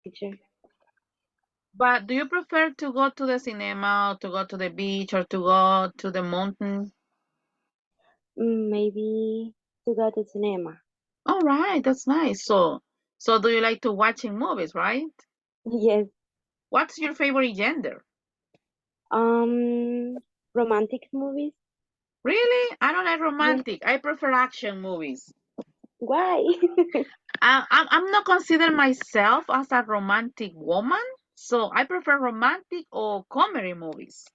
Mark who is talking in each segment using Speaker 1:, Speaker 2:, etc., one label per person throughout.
Speaker 1: teacher.
Speaker 2: But do you prefer to go to the cinema, or to go to the beach, or to go to the mountain?
Speaker 1: Maybe to go to cinema.
Speaker 2: All right, that's nice. So do you like to watching movies, right?
Speaker 1: Yes.
Speaker 2: What's your favorite gender?
Speaker 1: Romantic movies.
Speaker 2: Really? I don't like
Speaker 1: Yes.
Speaker 2: romantic. I prefer action movies.
Speaker 1: Why?
Speaker 2: I'm not consider myself as a romantic woman, so I prefer romantic or comedy movies.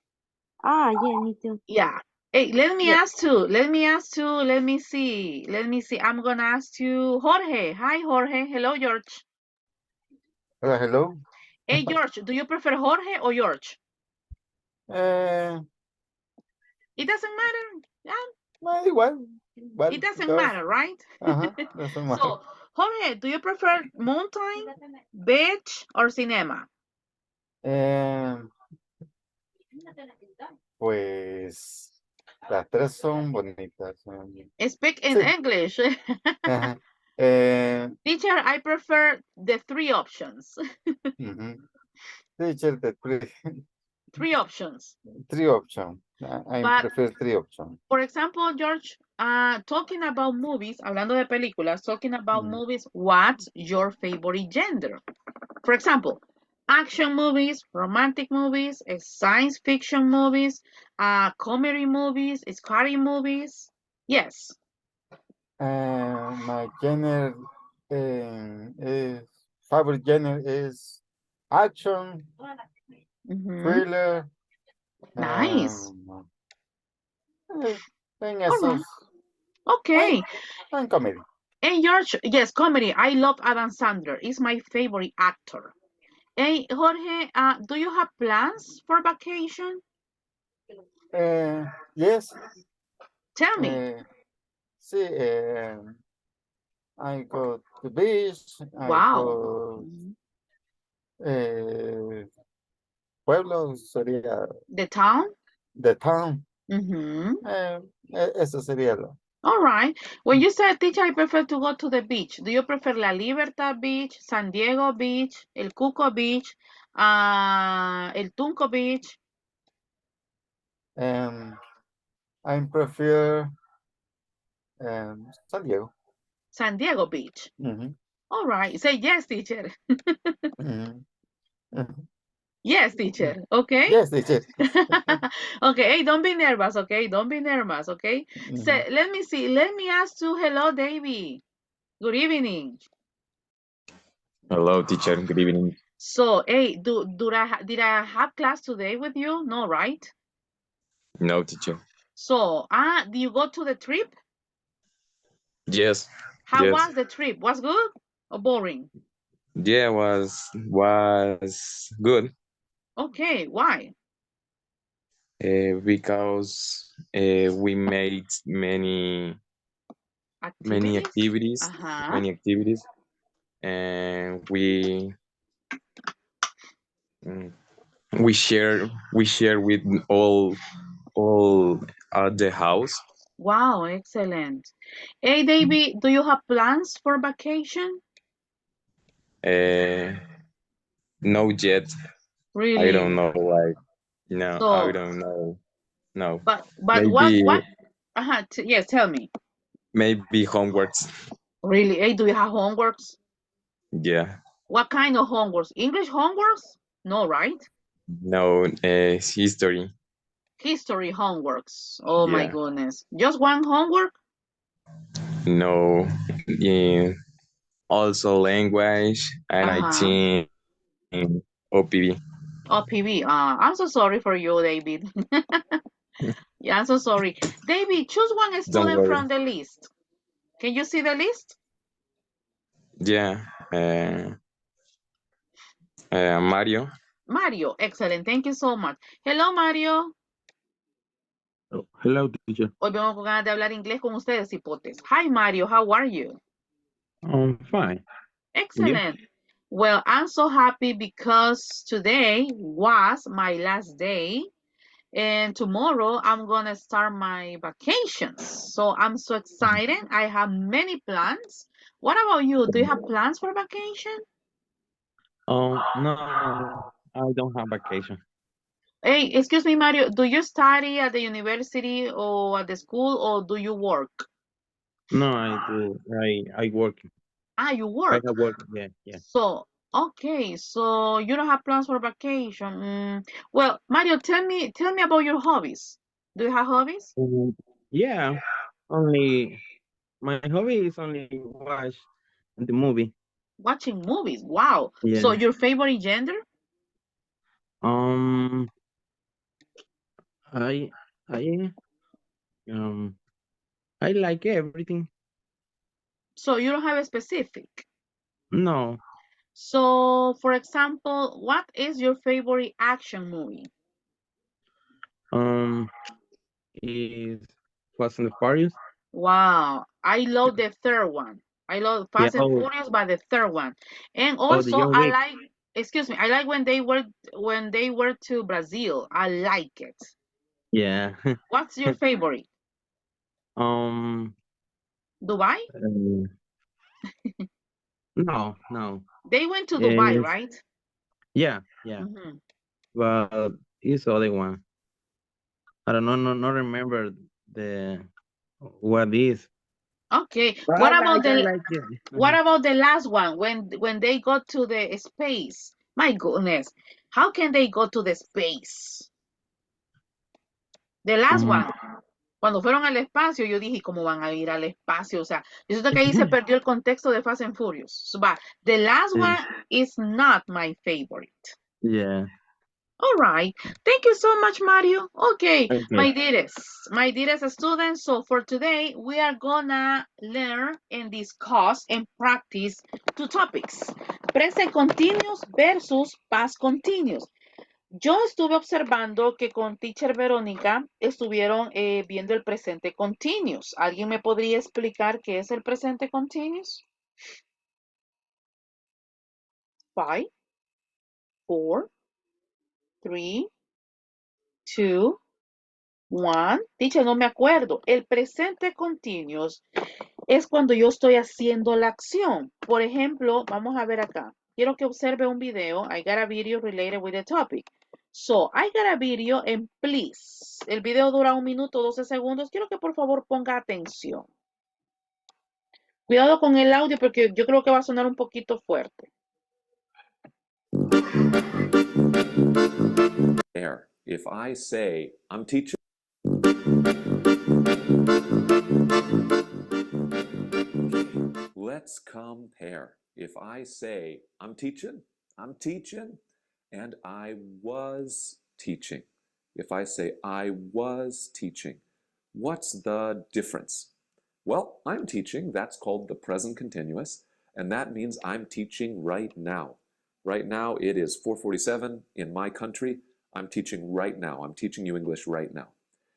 Speaker 1: Yeah, me too.
Speaker 2: Yeah. Hey, let me
Speaker 1: Yeah.
Speaker 2: ask you. Let me ask you. Let me see. Let me see. I'm gonna ask you, Jorge. Hi, Jorge. Hello, George.
Speaker 3: Hello.
Speaker 2: Hey, George. Do you prefer Jorge or George?
Speaker 3: Eh,
Speaker 2: It doesn't matter. Yeah,
Speaker 3: igual,
Speaker 2: it
Speaker 3: igual,
Speaker 2: doesn't
Speaker 3: dos.
Speaker 2: matter, right?
Speaker 3: Ajá, doesn't matter.
Speaker 2: So, Jorge, do you prefer mountain, beach, or cinema?
Speaker 3: Eh, pues las tres son bonitas.
Speaker 2: Speak in
Speaker 3: Sí.
Speaker 2: English.
Speaker 3: Ajá.
Speaker 2: Teacher, I prefer the three options.
Speaker 3: Teacher, the
Speaker 2: Three options.
Speaker 3: three options. I
Speaker 2: But,
Speaker 3: prefer three options.
Speaker 2: for example, George, talking about movies, hablando de películas, talking about movies, what's your favorite gender? For example, action movies, romantic movies, science fiction movies, comedy movies, scary movies. Yes.
Speaker 3: My genre is favorite genre is action, thriller,
Speaker 2: Nice.
Speaker 3: en
Speaker 2: All right.
Speaker 3: esos,
Speaker 2: Okay.
Speaker 3: en comedy.
Speaker 2: And George, yes, comedy. I love Adam Sandler. He's my favorite actor. Hey, Jorge, do you have plans for vacation?
Speaker 3: Yes.
Speaker 2: Tell me.
Speaker 3: Sí, I go to beach, I
Speaker 2: Wow.
Speaker 3: go pueblo sería
Speaker 2: The town?
Speaker 3: the town.
Speaker 2: Mm-hmm.
Speaker 3: Eso sería lo.
Speaker 2: All right. When you said, teacher, I prefer to go to the beach. Do you prefer La Libertad Beach, San Diego Beach, El Cuco Beach, El Tunco Beach?
Speaker 3: I prefer San Diego.
Speaker 2: San Diego Beach. All right. Say yes, teacher. Yes, teacher. Okay.
Speaker 3: Yes, teacher.
Speaker 2: Okay. Hey, don't be nervous. Okay. Don't be nervous. Okay. So let me see. Let me ask you. Hello, Davy. Good evening.
Speaker 4: Hello, teacher. Good evening.
Speaker 2: So, hey, did I have class today with you? No, right?
Speaker 4: No, teacher.
Speaker 2: So, do you go to the trip?
Speaker 4: Yes.
Speaker 2: How
Speaker 4: Yes.
Speaker 2: was the trip? Was good or boring?
Speaker 4: Yeah, was good.
Speaker 2: Okay, why?
Speaker 4: Because we made many activities,
Speaker 2: Uh-huh.
Speaker 4: many activities, and we share with all at the house.
Speaker 2: Wow, excellent. Hey, David, do you have plans for vacation?
Speaker 4: No yet. I
Speaker 2: Really?
Speaker 4: don't know. Like no, I
Speaker 2: So,
Speaker 4: don't know. No,
Speaker 2: but
Speaker 4: maybe
Speaker 2: what? Yes, tell me.
Speaker 4: maybe homeworks.
Speaker 2: Really? Hey, do you have homeworks?
Speaker 4: Yeah.
Speaker 2: What kind of homeworks? English homeworks? No, right?
Speaker 4: No, history.
Speaker 2: History homeworks. Oh my
Speaker 4: Yeah.
Speaker 2: goodness. Just one homework?
Speaker 4: No. Yeah. Also language, and I
Speaker 2: Uh-huh.
Speaker 4: think OPV.
Speaker 2: OPV. I'm so sorry for you, David. Yeah, I'm so sorry. David, choose one
Speaker 4: Don't
Speaker 2: student
Speaker 4: worry.
Speaker 2: from the list. Can you see the list?
Speaker 4: Yeah. Mario.
Speaker 2: Mario, excellent. Thank you so much. Hello, Mario.
Speaker 5: Oh, hello, teacher.
Speaker 2: Hoy vengo con ganas de hablar inglés con ustedes, hipotes. Hi, Mario. How are you?
Speaker 5: I'm fine.
Speaker 2: Excellent. Well, I'm so happy because today was my last day. And tomorrow I'm gonna start my vacations. So I'm so excited. I have many plans. What about you? Do you have plans for vacation?
Speaker 5: No, I don't have vacation.
Speaker 2: Hey, excuse me, Mario, do you study at the university or at the school or do you work?
Speaker 5: No, I do. I work.
Speaker 2: Ah, you
Speaker 5: I
Speaker 2: work.
Speaker 5: have work. Yeah, yeah.
Speaker 2: So, okay, so you don't have plans for vacation. Well, Mario, tell me about your hobbies. Do you have hobbies?
Speaker 5: Yeah. Only my hobby is only watch the movie.
Speaker 2: Watching movies. Wow.
Speaker 5: Yeah.
Speaker 2: So your favorite gender?
Speaker 5: Um. I I um. I like everything.
Speaker 2: So you don't have a specific.
Speaker 5: No.
Speaker 2: So, for example, what is your favorite action movie?
Speaker 5: Um. Is Fast and the Furious.
Speaker 2: Wow, I love the third one. I love
Speaker 5: Yeah.
Speaker 2: Fast and Furious, but the third one. And
Speaker 5: Oh, the
Speaker 2: also
Speaker 5: John
Speaker 2: I
Speaker 5: Wick.
Speaker 2: like, excuse me, I like when they were to Brazil. I like it.
Speaker 5: Yeah.
Speaker 2: What's your favorite?
Speaker 5: um.
Speaker 2: Dubai?
Speaker 5: uh, no. No.
Speaker 2: They went to Dubai,
Speaker 5: It's,
Speaker 2: right?
Speaker 5: yeah. Yeah.
Speaker 2: Hmm.
Speaker 5: But it's other one. I don't know. No. Not remember the what is.
Speaker 2: Okay.
Speaker 5: But
Speaker 2: What about
Speaker 5: I
Speaker 2: the
Speaker 5: like it.
Speaker 2: what about the last one when they got to the space? My goodness. How can they go to the space? The last
Speaker 5: Um,
Speaker 2: one. Cuando fueron al espacio, yo dije, ¿cómo van a ir al espacio? O sea, yo siento que ahí se perdió el contexto de Fast and Furious. So, but the last
Speaker 5: yeah.
Speaker 2: one is not my favorite.
Speaker 5: Yeah.
Speaker 2: All right. Thank you so much, Mario. Okay,
Speaker 5: Okay.
Speaker 2: my dearest students. So for today, we are gonna learn and discuss and practice two topics. Present continuous versus past continuous. Yo estuve observando que con Teacher Verónica estuvieron viendo el presente continuous. ¿Alguien me podría explicar qué es el presente continuous? 5, 4, 3, 2, 1. Teacher, no me acuerdo. El presente continuous es cuando yo estoy haciendo la acción. Por ejemplo, vamos a ver acá. Quiero que observe un video. I got a video related with the topic. So, I got a video and please. El video dura 1 minuto, 12 segundos. Quiero que por favor ponga atención. Cuidado con el audio porque yo creo que va a sonar un poquito fuerte.
Speaker 6: There. If I say, I'm teaching, let's compare. If I say, I'm teaching, and I was teaching. If I say, I was teaching, what's the difference? Well, I'm teaching, that's called the present continuous, and that means I'm teaching right now. Right now, it is 4:47 in my country. I'm teaching right now. I'm teaching you English right now.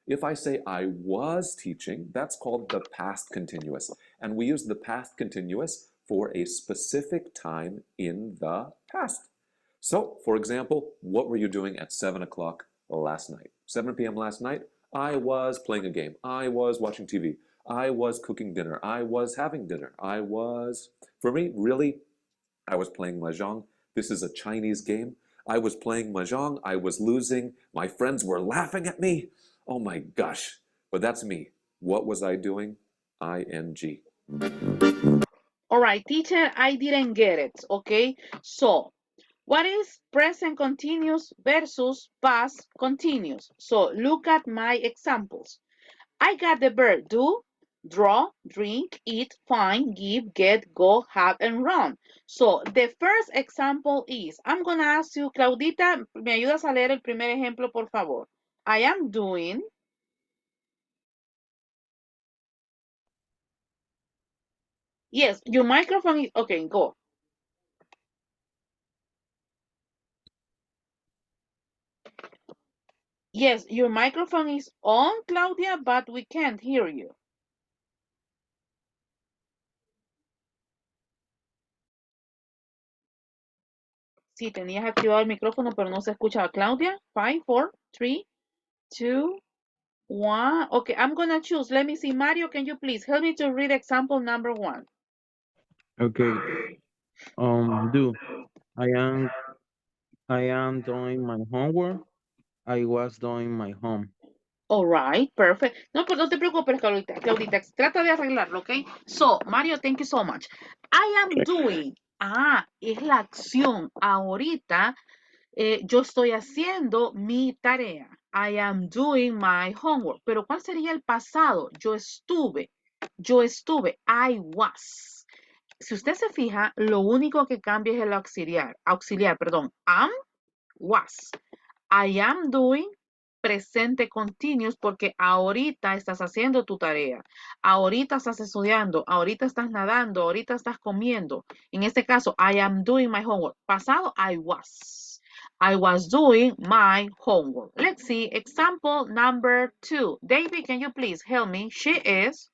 Speaker 6: If I say I was teaching, that's called the past continuous. And we use the past continuous for a specific time in the past. So, for example, what were you doing at 7 o'clock last night? 7 p.m. last night, I was playing a game. I was watching TV. I was cooking dinner. I was having dinner. For me, really, I was playing Mahjong. This is a Chinese game. I was playing Mahjong. I was losing. My friends were laughing at me. Oh my gosh. But that's me. What was I doing? ING.
Speaker 2: All right, teacher, I didn't get it. Okay, so what is present continuous versus past continuous? So look at my examples. I got the verb do, draw, drink, eat, find, give, get, go, have, and run. So the first example is, I'm going to ask you, Claudita, ¿me ayudas a leer el primer ejemplo, por favor? I am doing. Yes, your microphone is, okay, go. Yes, your microphone is on, Claudia, but we can't hear you. Sí, tenías activado el micrófono, pero no se escuchaba. Claudia, 5, 4, 3, 2, 1. Okay, I'm going to choose. Let me see. Mario, can you please help me to read example number 1?
Speaker 5: Okay. Do I am doing my homework. I was doing my home.
Speaker 2: All right, perfect. No, pues no te preocupes, Claudita. Claudita, trata de arreglarlo, ¿ok? So, Mario, thank you so much. I am doing. Es la acción. Ahorita yo estoy haciendo mi tarea. I am doing my homework. Pero ¿cuál sería el pasado? Yo estuve. I was. Si usted se fija, lo único que cambia es el auxiliar. Am, was. I am doing presente continuous porque ahorita estás haciendo tu tarea, ahorita estás estudiando, ahorita estás nadando, ahorita estás comiendo. En este caso, I am doing my homework. Pasado, I was. I was doing my homework. Let's see, example number 2. David, can you please help me? She is.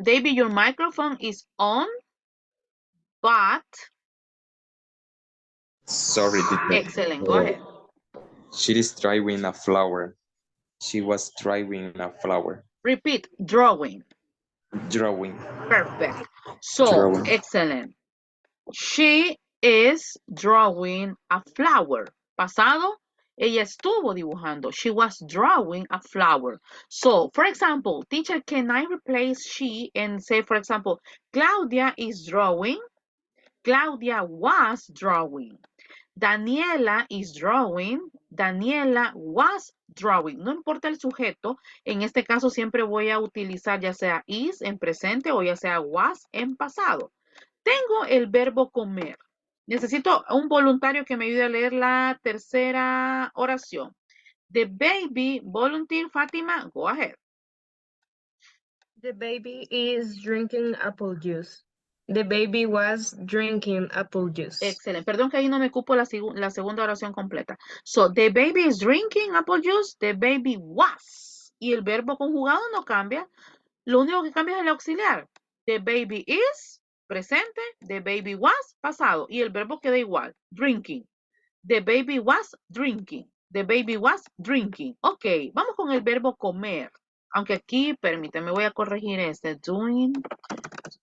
Speaker 2: David, your microphone is on, but.
Speaker 4: Sorry, teacher.
Speaker 2: Excellent, go ahead.
Speaker 4: She is drawing a flower. She was drawing a flower.
Speaker 2: Repeat, drawing.
Speaker 4: Drawing.
Speaker 2: Perfect. So,
Speaker 4: Drawing.
Speaker 2: excellent. She is drawing a flower. Pasado, ella estuvo dibujando. She was drawing a flower. So, for example, teacher, can I replace she and say, for example, Claudia is drawing. Claudia was drawing. Daniela is drawing. Daniela was drawing. No importa el sujeto. En este caso siempre voy a utilizar ya sea is en presente o ya sea was en pasado. Tengo el verbo comer. Necesito un voluntario que me ayude a leer la tercera oración. The baby, volunteer, Fátima, go ahead.
Speaker 7: The baby is drinking apple juice. The baby was drinking apple juice.
Speaker 2: Excelente. Perdón que ahí no me cupo la segunda oración completa. So, the baby is drinking apple juice. The baby was. Y el verbo conjugado no cambia. Lo único que cambia es el auxiliar. The baby is, presente. The baby was, pasado. Y el verbo queda igual. Drinking. The baby was drinking. The baby was drinking. Ok, vamos con el verbo comer. Aunque aquí, permíteme, voy a corregir este. Doing.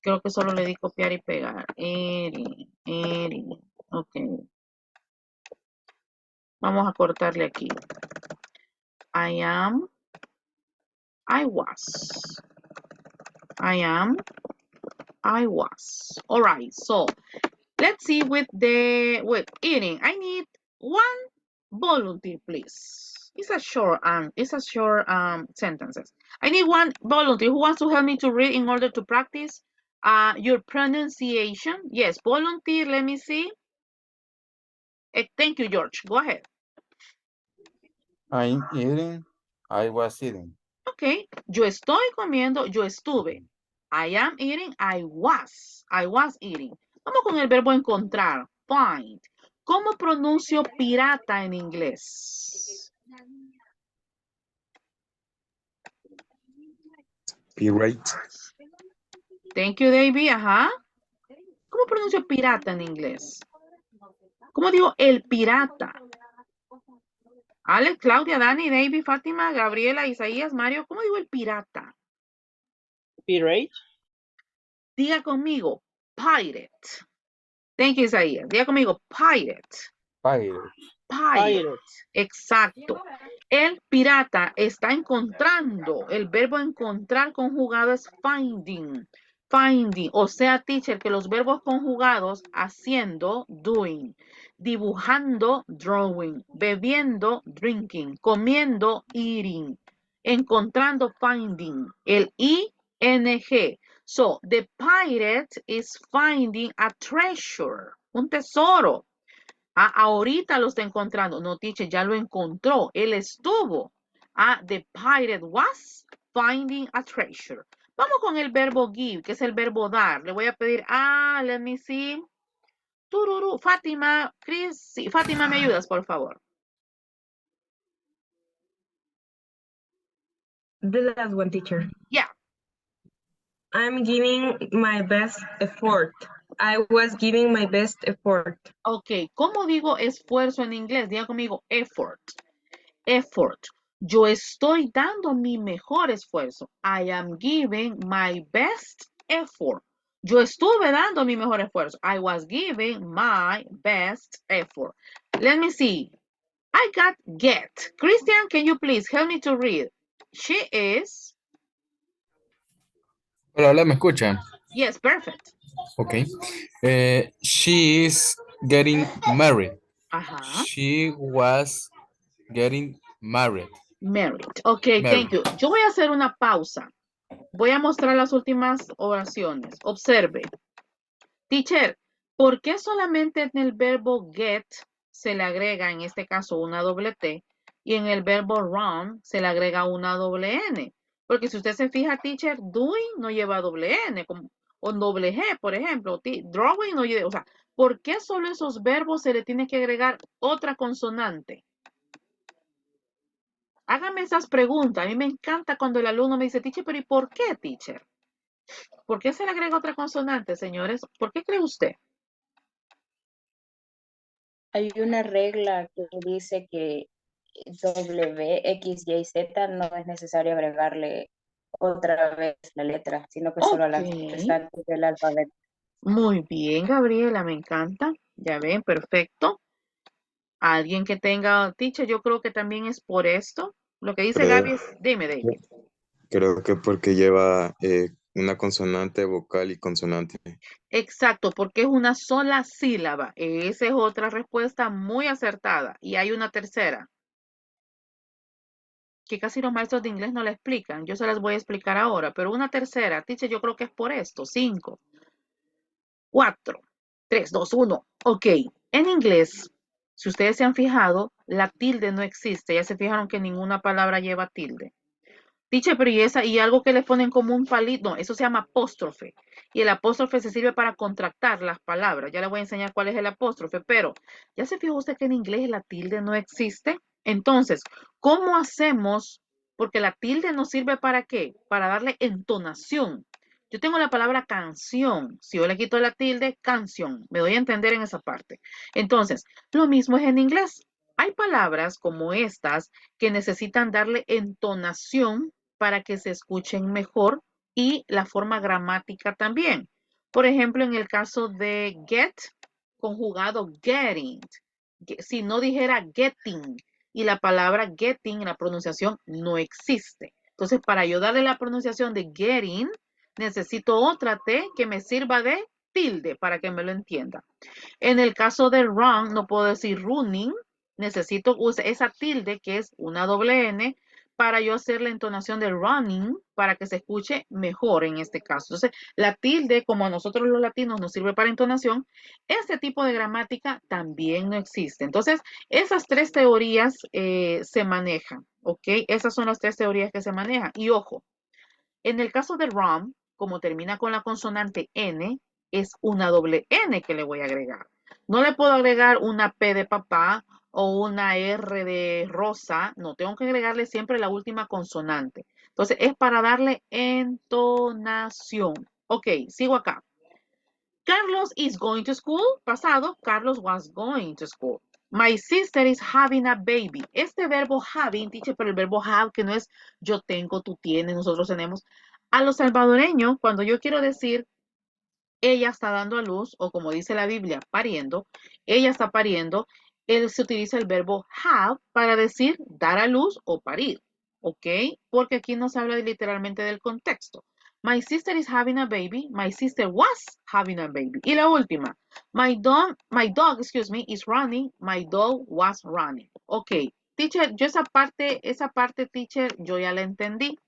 Speaker 2: Creo que solo le di copiar y pegar. Eating. Ok. Vamos a cortarle aquí. I am. I was. I am. I was. All right. So let's see with eating. I need one volunteer, please. It's a short sentences. I need one volunteer who wants to help me to read in order to practice your pronunciation. Yes, volunteer. Let me see. Thank you, George. Go ahead.
Speaker 3: I'm eating. I was eating.
Speaker 2: Ok, yo estoy comiendo, yo estuve. I am eating, I was eating. Vamos con el verbo encontrar, find. ¿Cómo pronuncio pirata en inglés?
Speaker 4: Pirate.
Speaker 2: Thank you, David. Ajá. ¿Cómo pronuncio pirata en inglés? ¿Cómo digo el pirata? Alex, Claudia, Dani, David, Fátima, Gabriela, Isaías, Mario, ¿cómo digo el pirata?
Speaker 8: Pirate.
Speaker 2: Diga conmigo, pirate. Thank you, Isaías. Diga conmigo, pirate. Pirate. Exacto. El pirata está encontrando. El verbo encontrar conjugado es finding. Finding. O sea, teacher, que los verbos conjugados haciendo, doing. Dibujando, drawing. Bebiendo, drinking. Comiendo, eating. Encontrando, finding. El ing. So, the pirate is finding a treasure. Un tesoro. Ahorita lo está encontrando. No, teacher, ya lo encontró. Él estuvo. The pirate was finding a treasure. Vamos con el verbo give, que es el verbo dar. Le voy a pedir, let me see. Tururú. Fátima, Chris, sí, Fátima, ¿me ayudas, por favor?
Speaker 7: The last one, teacher.
Speaker 2: Yeah.
Speaker 7: I'm giving my best effort. I was giving my best effort.
Speaker 2: Ok, ¿cómo digo esfuerzo en inglés? Diga conmigo effort. Effort. Yo estoy dando mi mejor esfuerzo. I am giving my best effort. Yo estuve dando mi mejor esfuerzo. I was giving my best effort. Let me see. I got get. Christian, can you please help me to read? She is.
Speaker 9: Hola, hola, ¿me escuchan?
Speaker 2: Yes, perfect.
Speaker 9: Ok. She is getting married.
Speaker 2: Ajá.
Speaker 9: She was getting married.
Speaker 2: Married. Ok,
Speaker 9: Married.
Speaker 2: thank you. Yo voy a hacer una pausa. Voy a mostrar las últimas oraciones. Observe. Teacher, ¿por qué solamente en el verbo get se le agrega en este caso una doble T y en el verbo run se le agrega una doble N? Porque si usted se fija, teacher, doing no lleva doble N o doble G, por ejemplo. Drawing no lleva, o sea, ¿por qué solo esos verbos se le tiene que agregar otra consonante? Hágame esas preguntas. A mí me encanta cuando el alumno me dice, teacher, pero ¿y por qué, teacher? ¿Por qué se le agrega otra consonante, señores? ¿Por qué cree usted?
Speaker 10: Hay una regla que dice que W, X, Y, Z no es necesario agregarle otra vez la letra, sino que solo a
Speaker 2: Ok.
Speaker 10: las restantes del alfabeto.
Speaker 2: Muy bien, Gabriela, me encanta. Ya ven, perfecto. Alguien que tenga, teacher, yo creo que también es por esto. Lo que dice
Speaker 4: Creo,
Speaker 2: Gaby es, dime, David.
Speaker 4: creo que porque lleva una consonante vocal y consonante.
Speaker 2: Exacto, porque es una sola sílaba. Esa es otra respuesta muy acertada. Y hay una tercera, que casi los maestros de inglés no la explican. Yo se las voy a explicar ahora, pero una tercera, teacher, yo creo que es por esto. 5, 4, 3, 2, 1. Ok, en inglés, si ustedes se han fijado, la tilde no existe. Ya se fijaron que ninguna palabra lleva tilde. Dice, pero y algo que le ponen como un palito, no, eso se llama apóstrofe. Y el apóstrofe se sirve para contractar las palabras. Ya le voy a enseñar cuál es el apóstrofe, pero ¿ya se fijó usted que en inglés la tilde no existe? Entonces, ¿cómo hacemos? Porque la tilde nos sirve para qué? Para darle entonación. Yo tengo la palabra canción. Si yo le quito la tilde, canción. Me doy a entender en esa parte. Entonces, lo mismo es en inglés. Hay palabras como estas que necesitan darle entonación para que se escuchen mejor y la forma gramática también. Por ejemplo, en el caso de get, conjugado getting. Si no dijera getting y la palabra getting en la pronunciación no existe. Entonces, para yo darle la pronunciación de getting, necesito otra T que me sirva de tilde para que me lo entienda. En el caso de run, no puedo decir running, necesito usar esa tilde que es una doble N para yo hacer la entonación de running para que se escuche mejor en este caso. Entonces, la tilde, como a nosotros los latinos nos sirve para entonación, este tipo de gramática también no existe. Entonces, esas tres teorías se manejan, ¿ok? Esas son las tres teorías que se manejan. Y ojo, en el caso de run, como termina con la consonante N, es una doble N que le voy a agregar. No le puedo agregar una P de papá o una R de rosa. No, tengo que agregarle siempre la última consonante. Entonces, es para darle entonación. Ok, sigo acá. Carlos is going to school. Pasado, Carlos was going to school. My sister is having a baby. Este verbo having, teacher, pero el verbo have, que no es yo tengo, tú tienes, nosotros tenemos. A los salvadoreños, cuando yo quiero decir ella está dando a luz, o como dice la Biblia, pariendo, ella está pariendo, se utiliza el verbo have para decir dar a luz o parir, ¿ok? Porque aquí no se habla literalmente del contexto. My sister is having a baby. My sister was having a baby. Y la última, my dog, excuse me, is running. My dog was running. Ok, teacher, yo esa parte, teacher, yo ya la entendí.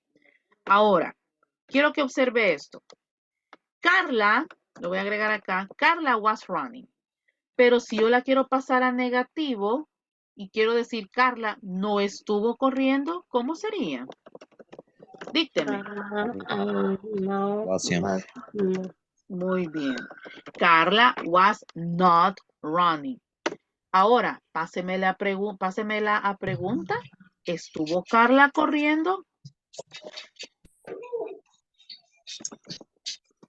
Speaker 2: Ahora, quiero que observe esto. Carla, lo voy a agregar acá, Carla was running. Pero si yo la quiero pasar a negativo y quiero decir Carla no estuvo corriendo, ¿cómo sería? Dícteme.
Speaker 10: No, más, no.
Speaker 2: Muy bien. Carla was not running. Ahora, páseme la pregunta. ¿Estuvo Carla corriendo?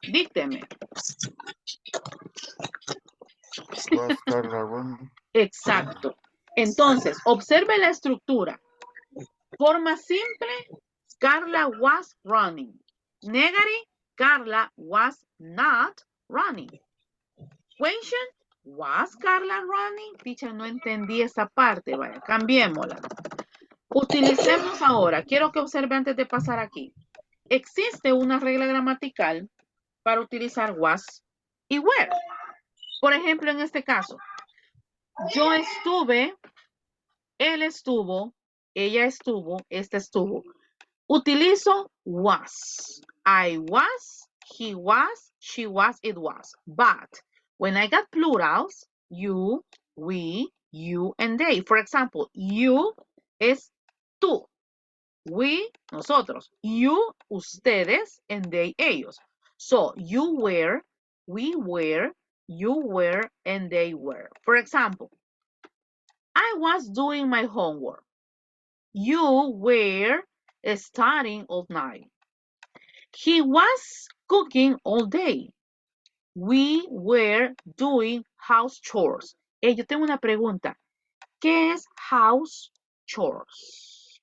Speaker 2: Dícteme.
Speaker 3: Was Carla running?
Speaker 2: Exacto. Entonces, observe la estructura. Forma simple, Carla was running. Negative, Carla was not running. Question, was Carla running? Teacher, no entendí esa parte. Vaya, cambiémosla. Utilicemos ahora. Quiero que observe antes de pasar aquí. Existe una regla gramatical para utilizar was y were. Por ejemplo, en este caso, yo estuve, él estuvo, ella estuvo, este estuvo. Utilizo was. I was, he was, she was, it was. But when I got plurals, you, we, you, and they. For example, you es tú. We, nosotros. You, ustedes, and they, ellos. So, you were, we were, you were, and they were. For example, I was doing my homework. You were studying all night. He was cooking all day. We were doing house chores. Yo tengo una pregunta. ¿Qué es house chores?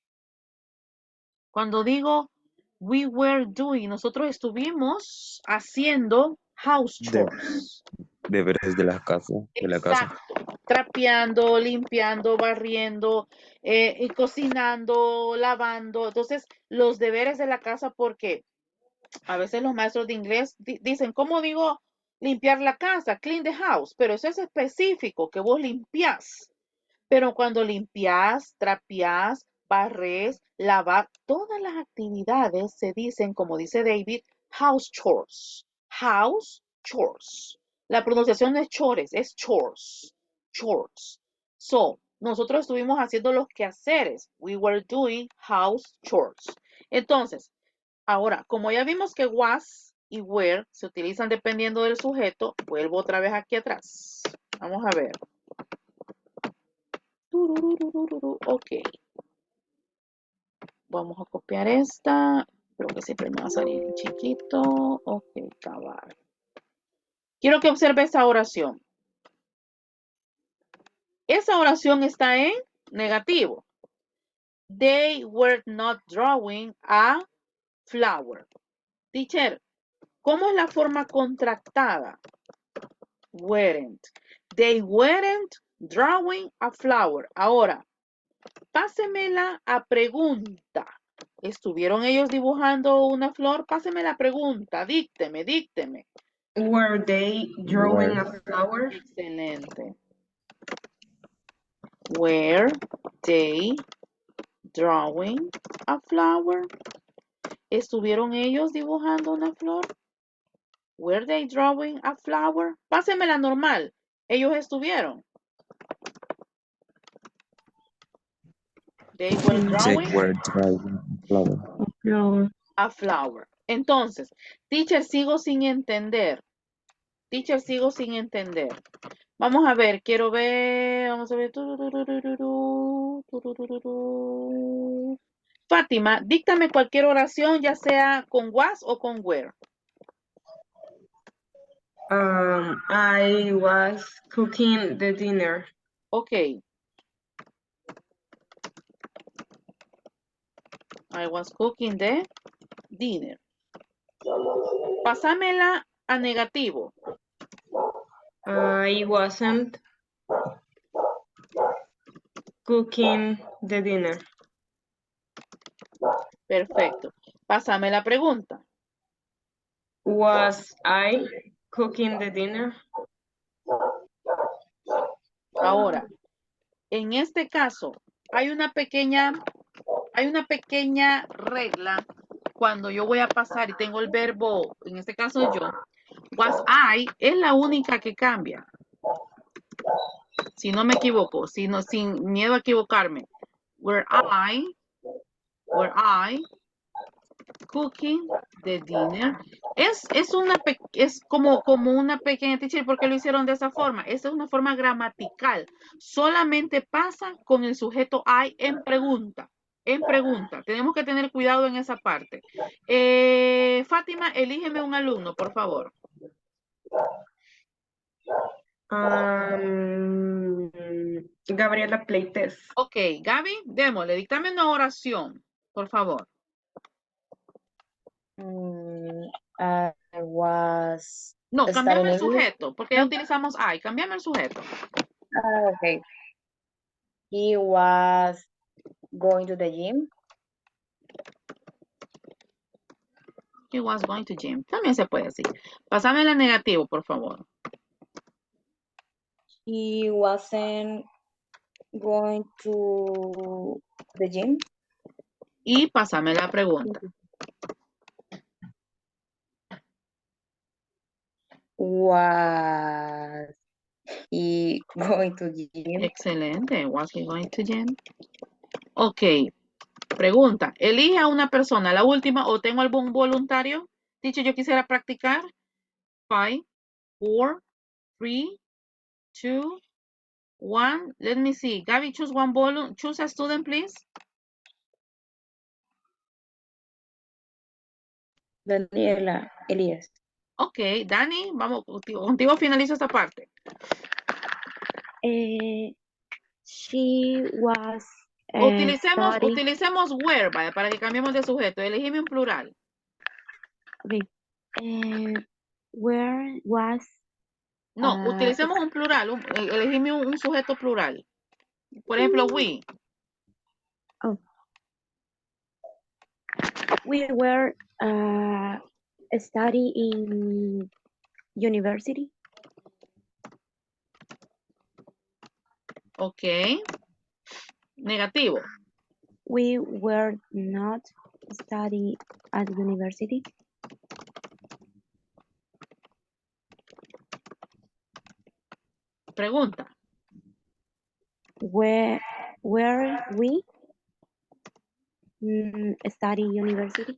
Speaker 2: Cuando digo we were doing, nosotros estuvimos haciendo house chores.
Speaker 4: Deberes de la casa.
Speaker 2: Exacto. Trapeando, limpiando, barriendo, y cocinando, lavando. Entonces, los deberes de la casa, porque a veces los maestros de inglés dicen, ¿cómo digo limpiar la casa? Clean the house. Pero eso es específico, que vos limpias. Pero cuando limpias, trapeas, barres, lavar, todas las actividades se dicen, como dice David, house chores. House chores. La pronunciación no es chores, es chores. Chores. So, nosotros estuvimos haciendo los quehaceres. We were doing house chores. Entonces, ahora, como ya vimos que was y were se utilizan dependiendo del sujeto, vuelvo otra vez aquí atrás. Vamos a ver. Ok. Vamos a copiar esta. Creo que siempre me va a salir en chiquito. Ok, cabal. Quiero que observe esta oración. Esa oración está en negativo. They were not drawing a flower. Teacher, ¿cómo es la forma contractada? Weren't. They weren't drawing a flower. Ahora, pásemela a pregunta. ¿Estuvieron ellos dibujando una flor? Páseme la pregunta. Dícteme, dícteme.
Speaker 7: Were they drawing a flower?
Speaker 2: Excelente. Were they drawing a flower? ¿Estuvieron ellos dibujando una flor? Were they drawing a flower? Páseme la normal. Ellos estuvieron. They were drawing a flower. Entonces, teacher, sigo sin entender. Teacher, sigo sin entender. Vamos a ver, quiero ver. Vamos a ver. Fátima, díctame cualquier oración, ya sea con was o con were.
Speaker 7: I was cooking the dinner.
Speaker 2: Ok. I was cooking the dinner. Pásamela a negativo.
Speaker 7: I wasn't cooking the dinner.
Speaker 2: Perfecto. Pásame la pregunta.
Speaker 7: Was I cooking the dinner?
Speaker 2: Ahora, en este caso, hay una pequeña regla cuando yo voy a pasar y tengo el verbo, en este caso yo, was I, es la única que cambia. Si no me equivoco, sin miedo a equivocarme. Were I cooking the dinner. Es como una pequeña teacher, ¿por qué lo hicieron de esa forma? Esa es una forma gramatical. Solamente pasa con el sujeto I en pregunta. En pregunta. Tenemos que tener cuidado en esa parte. Fátima, elígeme un alumno, por favor.
Speaker 7: Gabriela Playtest.
Speaker 2: Ok, Gaby, démosle, dictame una oración, por favor.
Speaker 10: I was
Speaker 2: No, cambiame el
Speaker 10: studying English.
Speaker 2: sujeto, porque ya utilizamos I. Cambiame el sujeto.
Speaker 10: Okay. He was going to the gym.
Speaker 2: He was going to gym. También se puede decir. Pásame el negativo, por favor.
Speaker 10: He wasn't going to the gym.
Speaker 2: Y pásame la pregunta.
Speaker 10: Was he going to gym?
Speaker 2: Excelente. Was he going to gym? Ok. Pregunta. Elige a una persona, la última, o tengo algún voluntario. Dicho, yo quisiera practicar. 5, 4, 3, 2, 1. Let me see. Gaby, choose one volunteer. Choose a student, please.
Speaker 10: Daniela, Elías.
Speaker 2: Ok, Dani, vamos contigo finalizo esta parte.
Speaker 1: She was studying.
Speaker 2: Utilicemos where, vaya, para que cambiemos de sujeto. Elegime un plural.
Speaker 1: Okay. Where was
Speaker 2: No, utilicemos un plural. Elegime un sujeto plural. Por ejemplo, we.
Speaker 1: we were studying in university.
Speaker 2: Ok. Negativo.
Speaker 1: We were not studying at university.
Speaker 2: Pregunta.
Speaker 1: Where we study university.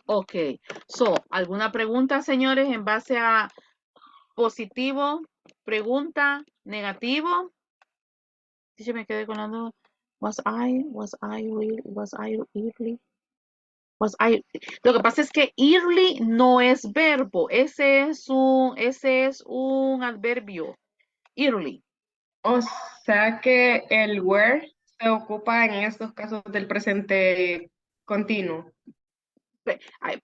Speaker 2: Ok. So, ¿alguna pregunta, señores, en base a positivo, pregunta, negativo? Si yo me quedé con la duda. Was I early? Lo que pasa es que early no es verbo, ese es un adverbio. Early.
Speaker 7: O sea que el were se ocupa en estos casos del presente continuo.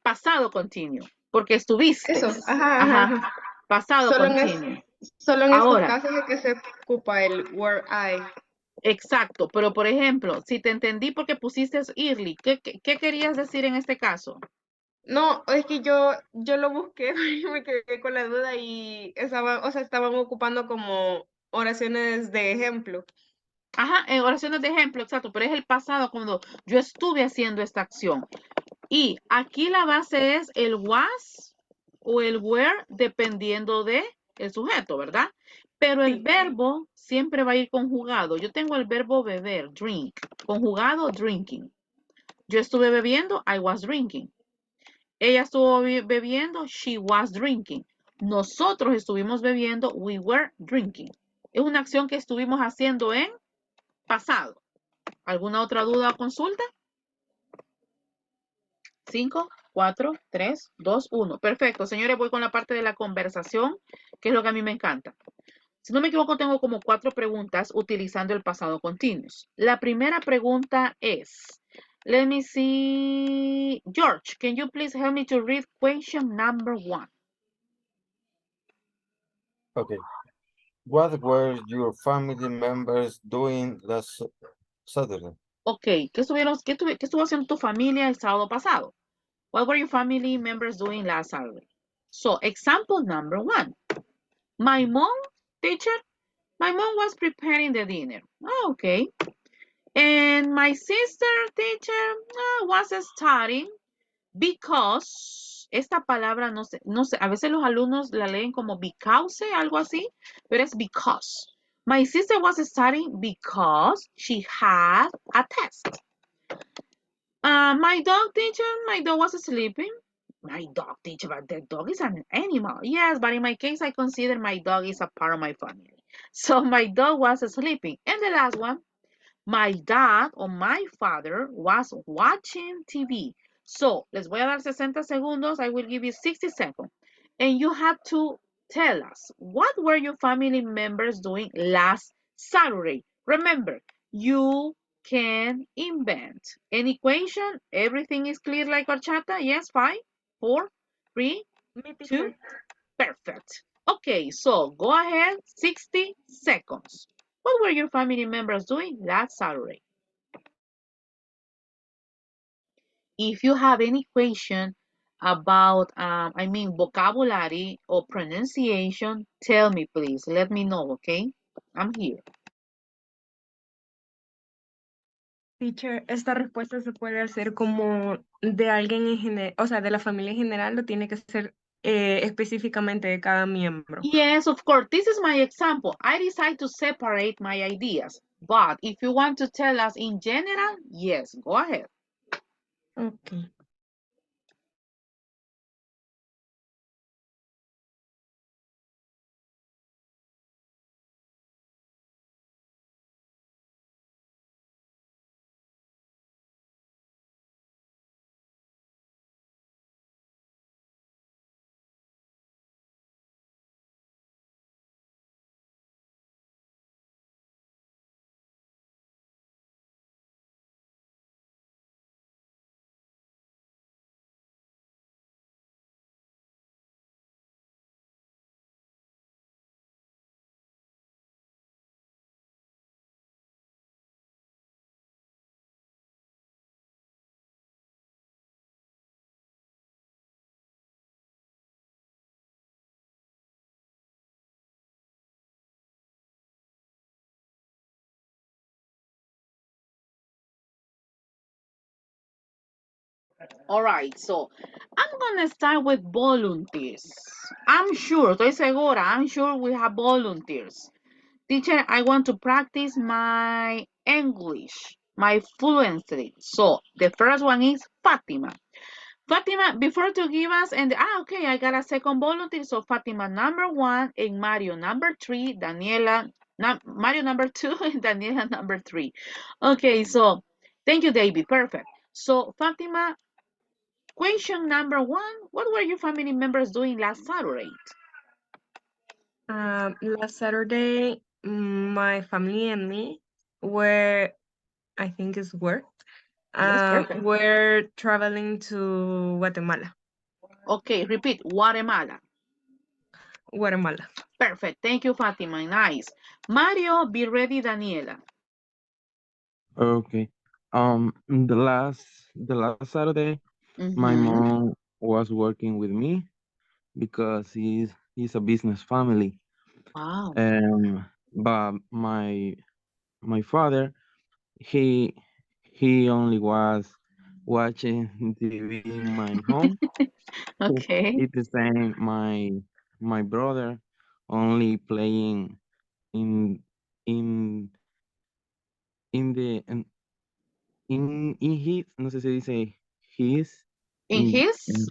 Speaker 2: Pasado continuo, porque estuviste.
Speaker 7: Eso,
Speaker 2: Ajá. Pasado
Speaker 7: Solo
Speaker 2: continuo.
Speaker 7: solo en estos
Speaker 2: Ahora.
Speaker 7: casos es que se ocupa el were I.
Speaker 2: Exacto, pero por ejemplo, si te entendí porque pusiste early, ¿qué querías decir en este caso?
Speaker 7: No, es que yo lo busqué y me quedé con la duda y estaban ocupando como oraciones de ejemplo.
Speaker 2: Ajá, en oraciones de ejemplo, exacto, pero es el pasado cuando yo estuve haciendo esta acción. Y aquí la base es el was o el were dependiendo de el sujeto, ¿verdad? Pero el verbo siempre va a ir conjugado. Yo tengo el verbo beber, drink, conjugado drinking. Yo estuve bebiendo, I was drinking. Ella estuvo bebiendo, she was drinking. Nosotros estuvimos bebiendo, we were drinking. Es una acción que estuvimos haciendo en pasado. ¿Alguna otra duda o consulta? 5, 4, 3, 2, 1. Perfecto, señores, voy con la parte de la conversación, que es lo que a mí me encanta. Si no me equivoco, tengo como 4 preguntas utilizando el pasado continuous. La primera pregunta es, let me see, George, can you please help me to read question number 1?
Speaker 5: Okay. What were your family members doing last Saturday?
Speaker 2: Ok, ¿qué estuvo haciendo tu familia el sábado pasado? What were your family members doing last Saturday? So, example number 1. My mom, teacher, my mom was preparing the dinner. Oh, okay. And my sister, teacher, was studying because, esta palabra no sé, a veces los alumnos la leen como because, algo así, pero es because. My sister was studying because she had a test. My dog, teacher, my dog was sleeping. My dog, teacher, but the dog is an animal. Yes, but in my case, I consider my dog is a part of my family. So my dog was sleeping. And the last one, my dad or my father was watching TV. So, les voy a dar 60 segundos. I will give you 60 seconds. And you have to tell us, what were your family members doing last Saturday? Remember, you can invent. Any question? Everything is clear like horchata? Yes, 5, 4, 3,
Speaker 7: Me,
Speaker 2: 2,
Speaker 7: teacher.
Speaker 2: perfect. Okay, so go ahead, 60 seconds. What were your family members doing last Saturday? If you have any question about, vocabulary or pronunciation, tell me, please. Let me know, okay? I'm here.
Speaker 7: Teacher, esta respuesta se puede hacer como de alguien en general, o sea, de la familia en general, o tiene que ser específicamente de cada miembro.
Speaker 2: Yes, of course. This is my example. I decide to separate my ideas. But if you want to tell us in general, yes, go ahead.
Speaker 7: Okay.
Speaker 2: All right, so I'm gonna start with volunteers. I'm sure, estoy segura, I'm sure we have volunteers. Teacher, I want to practice my English, my fluency. So the first one is Fatima. Fatima, before to give us, okay, I got a second volunteer. So Fatima number 1 and Mario number 3, Daniela, Mario number 2 and Daniela number 3. Okay, so thank you, David. Perfect. So Fatima, question number 1, what were your family members doing last Saturday?
Speaker 7: Last Saturday, my family and me were, I think it's were,
Speaker 2: Yes, perfect.
Speaker 7: we're traveling to Guatemala.
Speaker 2: Okay, repeat, Guatemala.
Speaker 7: Guatemala.
Speaker 2: Perfect. Thank you, Fatima. Nice. Mario, be ready, Daniela.
Speaker 5: Okay. The last Saturday, my mom was working with me because he's a business family.
Speaker 2: Wow.
Speaker 5: But my father, he he only was watching TV in my home.
Speaker 2: Okay.
Speaker 5: It's the same. My brother only playing in in in the in his, no sé si dice his,
Speaker 2: In his,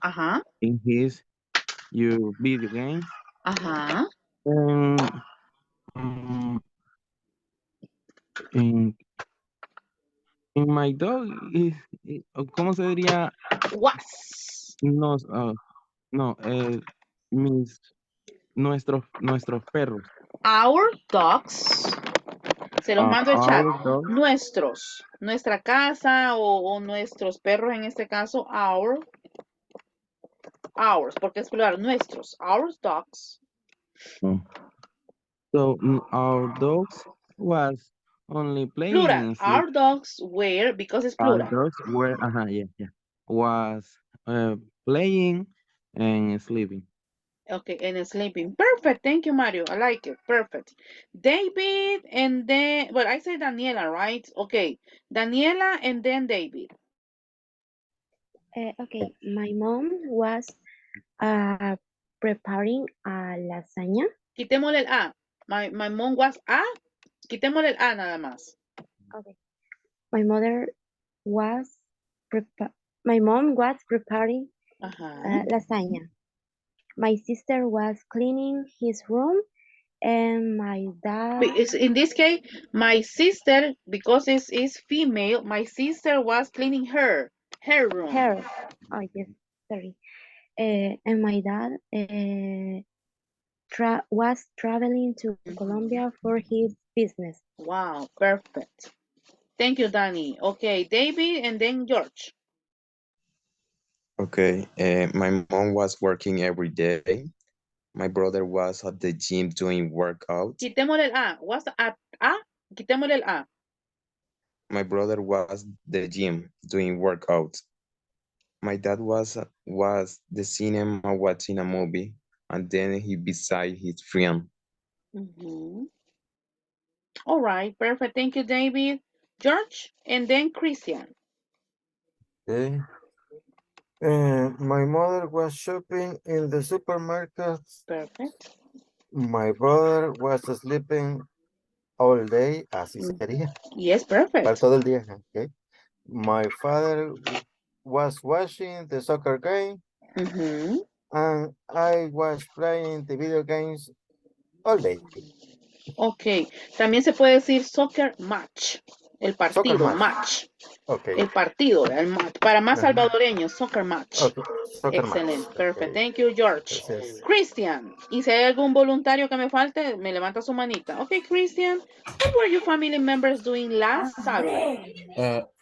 Speaker 5: in his your video games.
Speaker 2: uh-huh.
Speaker 5: And um, in my dog is, ¿cómo se diría?
Speaker 2: Was.
Speaker 5: Nos, no, mis, nuestros perros.
Speaker 2: Our dogs. Se los mando el chat.
Speaker 5: Our dogs.
Speaker 2: Nuestros. Nuestra casa o nuestros perros en este caso. Ours. Porque es plural. Nuestros. Our dogs.
Speaker 5: So our dogs was only playing
Speaker 2: Plural.
Speaker 5: and sleep.
Speaker 2: Our dogs were, because it's
Speaker 5: Our
Speaker 2: plural.
Speaker 5: dogs were, yeah, was playing and sleeping.
Speaker 2: Okay, and sleeping. Perfect. Thank you, Mario. I like it. Perfect. David and then, well, I say Daniela, right? Okay. Daniela and then David.
Speaker 1: Okay, my mom was preparing a lasagna.
Speaker 2: Quitémosle el A. My mom was A. Quitémosle el A nada más.
Speaker 1: Okay. My mother was my mom was preparing lasagna. My sister was cleaning his room, and my dad.
Speaker 2: In this case, my sister, because it's female, my sister was cleaning her room.
Speaker 1: Oh yes, sorry. And my dad was traveling to Colombia for his business.
Speaker 2: Wow, perfect. Thank you, Danny. Okay, David and then George.
Speaker 4: Okay, my mom was working every day. My brother was at the gym doing workout.
Speaker 2: Quitémosle el A. Was at A? Quitémosle el A.
Speaker 4: My brother was the gym doing workout. My dad was the cinema watching a movie, and then he beside his friend.
Speaker 2: All right, perfect. Thank you, David. George, and then Christian.
Speaker 3: Okay. My mother was shopping in the supermarket.
Speaker 2: Perfect.
Speaker 3: My brother was sleeping all day, así sería.
Speaker 2: Yes,
Speaker 3: Para
Speaker 2: perfect.
Speaker 3: todo el día. Okay. My father was watching the soccer game. And I was playing the video games all day.
Speaker 2: Ok, también se puede decir soccer match, el partido,
Speaker 3: Soccer match.
Speaker 2: match.
Speaker 3: Okay.
Speaker 2: El partido, el match. Para más salvadoreños, soccer match.
Speaker 3: Okay. Soccer
Speaker 2: Excelente,
Speaker 3: match.
Speaker 2: perfect.
Speaker 3: Okay.
Speaker 2: Thank you, George.
Speaker 3: Gracias.
Speaker 2: Christian, y si hay algún voluntario que me falte, me levanta su manita. Ok, Christian, what were your family members doing last Saturday?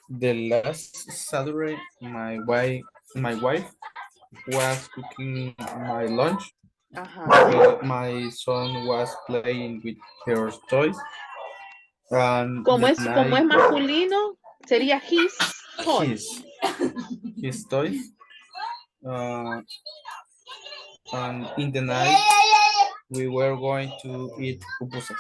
Speaker 9: The last Saturday, my wife was cooking my lunch. My son was playing with her toys. And
Speaker 2: Como es masculino, sería his toys.
Speaker 9: His toys. And in the night, we were going to eat pupusas.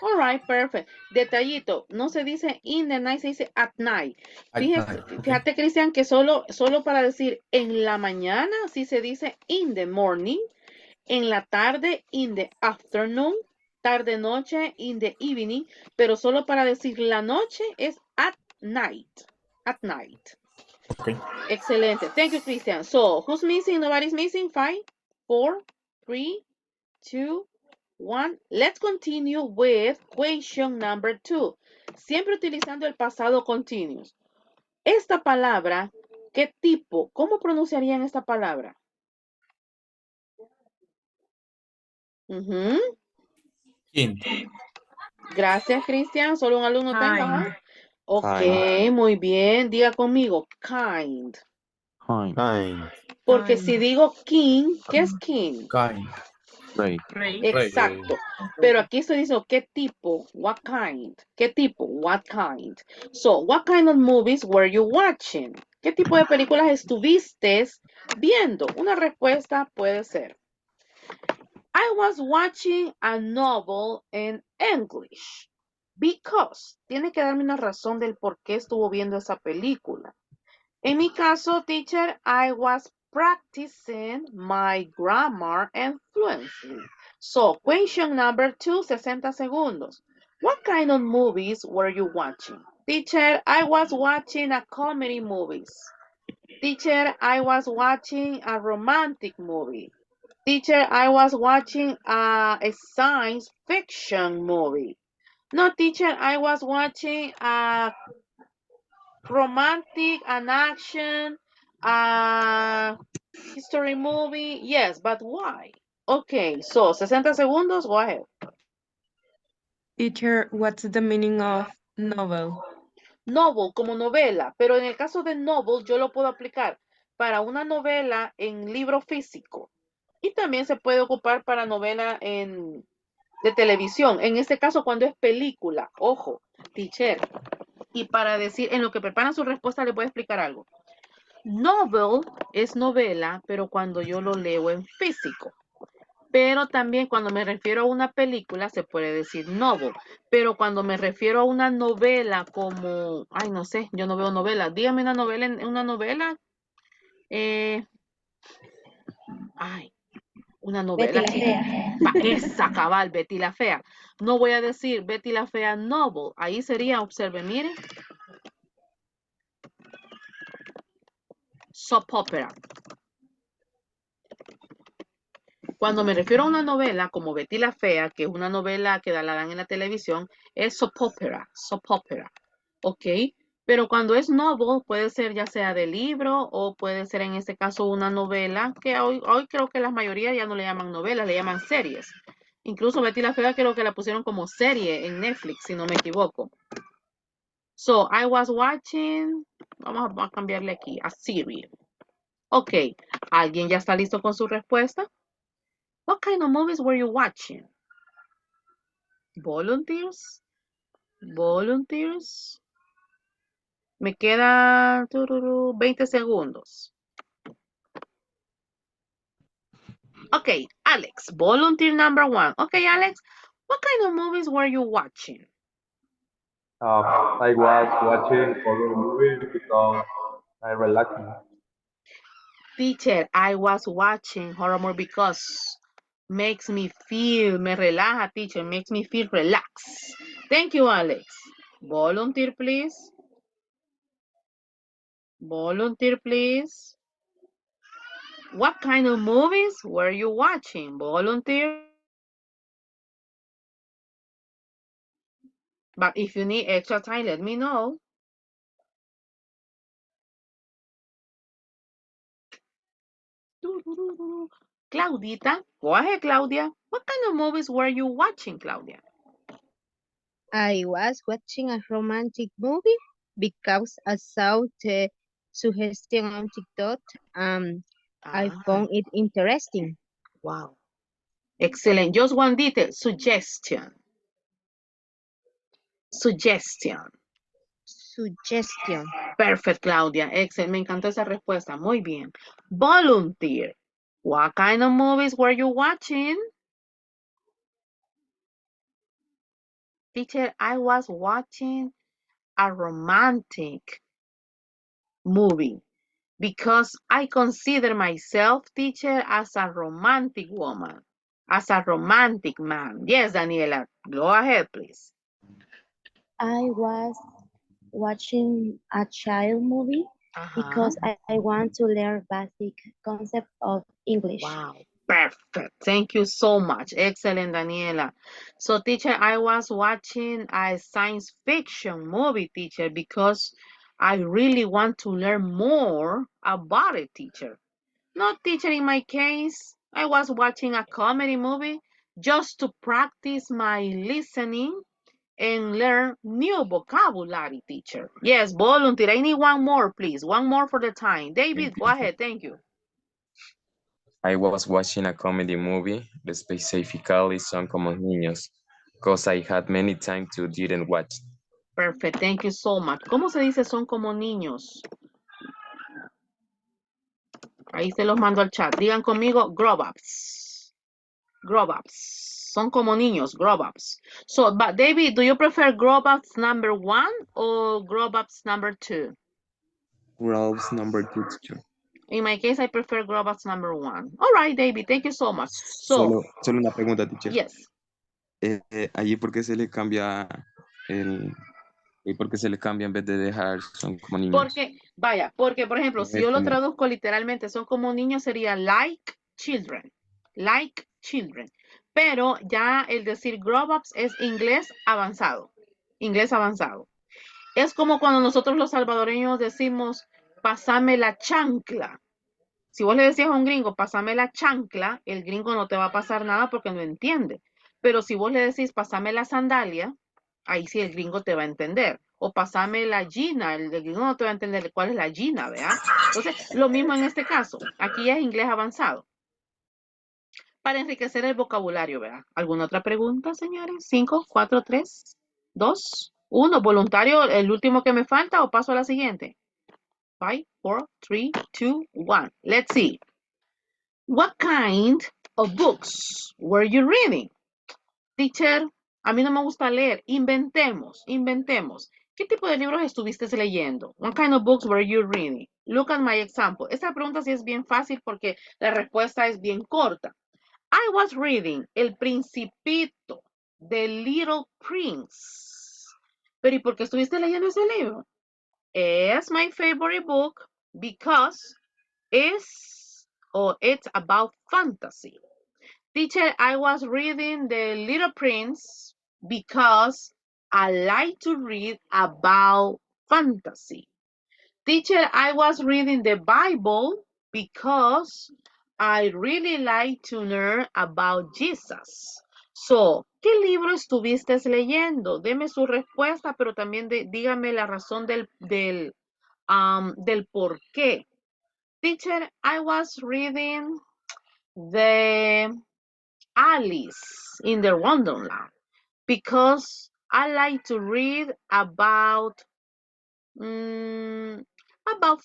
Speaker 2: All right, perfect. Detallito, no se dice in the night, se dice at night. Fíjate, Cristian, que solo para decir en la mañana, sí se dice in the morning, en la tarde, in the afternoon, tarde noche, in the evening, pero solo para decir la noche es at night. At night.
Speaker 9: Okay.
Speaker 2: Excelente. Thank you, Christian. So, who's missing? Nobody's missing. 5, 4, 3, 2, 1. Let's continue with question number 2. Siempre utilizando el pasado continuous. Esta palabra, ¿qué tipo? ¿Cómo pronunciarían esta palabra?
Speaker 9: Kind.
Speaker 2: Gracias, Cristian. Solo un alumno tengo. Ajá. Ok,
Speaker 4: Kind.
Speaker 2: muy bien. Diga conmigo, kind.
Speaker 3: Kind.
Speaker 2: Porque si digo king, ¿qué es king?
Speaker 9: Kind.
Speaker 2: Exacto. Pero aquí estoy diciendo qué tipo, what kind. ¿Qué tipo? What kind. So, what kind of movies were you watching? ¿Qué tipo de películas estuviste viendo? Una respuesta puede ser I was watching a novel in English because. Tiene que darme una razón del por qué estuvo viendo esa película. En mi caso, teacher, I was practicing my grammar and fluency. So, question number 2, 60 segundos. What kind of movies were you watching? Teacher, I was watching a comedy movies. Teacher, I was watching a romantic movie. Teacher, I was watching a science fiction movie. No, teacher, I was watching a romantic, an action, history movie. Yes, but why? Okay, so 60 segundos, go ahead.
Speaker 7: Teacher, what's the meaning of novel?
Speaker 2: Novel, como novela, pero en el caso de novel yo lo puedo aplicar para una novela en libro físico y también se puede ocupar para novela de televisión. En este caso, cuando es película, ojo, teacher. Y para decir, en lo que preparan su respuesta, les voy a explicar algo. Novel es novela, pero cuando yo lo leo en físico. Pero también cuando me refiero a una película se puede decir novel. Pero cuando me refiero a una novela como, ay, no sé, yo no veo novela. Dígame una novela, una novela.
Speaker 1: Betty la Fea.
Speaker 2: Esa cabal, Betty la Fea. No voy a decir Betty la Fea novel. Ahí sería, observe, miren. Soap opera. Cuando me refiero a una novela como Betty la Fea, que es una novela que la dan en la televisión, es soap opera, ¿ok? Pero cuando es novel, puede ser ya sea de libro o puede ser en este caso una novela, que hoy creo que la mayoría ya no le llaman novelas, le llaman series. Incluso Betty la Fea creo que la pusieron como serie en Netflix, si no me equivoco. So, I was watching, vamos a cambiarle aquí, a series. Ok, ¿alguien ya está listo con su respuesta? What kind of movies were you watching? Volunteers? Volunteers? Me queda 20 segundos. Okay, Alex, volunteer number 1. Okay, Alex, what kind of movies were you watching?
Speaker 11: I was watching horror movies because I relax me.
Speaker 2: Teacher, I was watching horror movie because makes me feel, me relaja, teacher, makes me feel relaxed. Thank you, Alex. Volunteer, please. Volunteer, please. What kind of movies were you watching? Volunteer. But if you need extra time, let me know. Claudita, go ahead, Claudia. What kind of movies were you watching, Claudia?
Speaker 12: I was watching a romantic movie because I saw the suggestion on TikTok. I found it interesting.
Speaker 2: Wow. Excellent. Just one detail. Suggestion. Suggestion.
Speaker 12: Suggestion.
Speaker 2: Perfect, Claudia. Excellent. Me encantó esa respuesta. Muy bien. Volunteer. What kind of movies were you watching? Teacher, I was watching a romantic movie because I consider myself, teacher, as a romantic woman, as a romantic man. Yes, Daniela, go ahead, please.
Speaker 1: I was watching a child movie because I want to learn basic concept of English.
Speaker 2: Wow, perfect. Thank you so much. Excellent, Daniela. So, teacher, I was watching a science fiction movie, teacher, because I really want to learn more about it, teacher. No, teacher, in my case, I was watching a comedy movie just to practice my listening and learn new vocabulary, teacher. Yes, volunteer. I need one more, please. One more for the time. David, go ahead. Thank you.
Speaker 4: I was watching a comedy movie, specifically Son como niños, because I had many time to didn't watch.
Speaker 2: Perfect. Thank you so much. ¿Cómo se dice son como niños? Ahí se los mando al chat. Digan conmigo, grow-ups. Grow-ups. Son como niños, grow-ups. So, but David, do you prefer grow-ups number 1 or grow-ups number 2?
Speaker 4: Rules number 2, teacher.
Speaker 2: In my case, I prefer grow-ups number 1. All right, David, thank you so much. So,
Speaker 4: Solo una pregunta, teacher.
Speaker 2: yes.
Speaker 4: Allí, ¿por qué se le cambia ¿y por qué se le cambia en vez de dejar son como niños?
Speaker 2: Porque, por ejemplo, si yo lo traduzco literalmente, son como niños, sería like children. Like children. Pero ya el decir grow-ups es inglés avanzado. Inglés avanzado. Es como cuando nosotros los salvadoreños decimos, pásame la chancla. Si vos le decías a un gringo, pásame la chancla, el gringo no te va a pasar nada porque no entiende. Pero si vos le decís, pásame la sandalia, ahí sí el gringo te va a entender. O pásame la gina, el gringo no te va a entender cuál es la gina, ¿verdad? Entonces, lo mismo en este caso. Aquí es inglés avanzado. Para enriquecer el vocabulario, ¿verdad? ¿Alguna otra pregunta, señores? 5, 4, 3, 2, 1. ¿Voluntario el último que me falta o paso a la siguiente? 5, 4, 3, 2, 1. Let's see. What kind of books were you reading? Teacher, a mí no me gusta leer. Inventemos. ¿Qué tipo de libros estuviste leyendo? What kind of books were you reading? Look at my example. Esta pregunta sí es bien fácil porque la respuesta es bien corta. I was reading El Principito, The Little Prince. Pero ¿y por qué estuviste leyendo ese libro? It's my favorite book because it's about fantasy. Teacher, I was reading The Little Prince because I like to read about Fantasy. Teacher, I was reading the Bible because I really like to learn about Jesus. So, ¿qué libro estuviste leyendo? Deme su respuesta, pero también dígame la razón del por qué. Teacher, I was reading the Alice in the Wonderland because I like to read about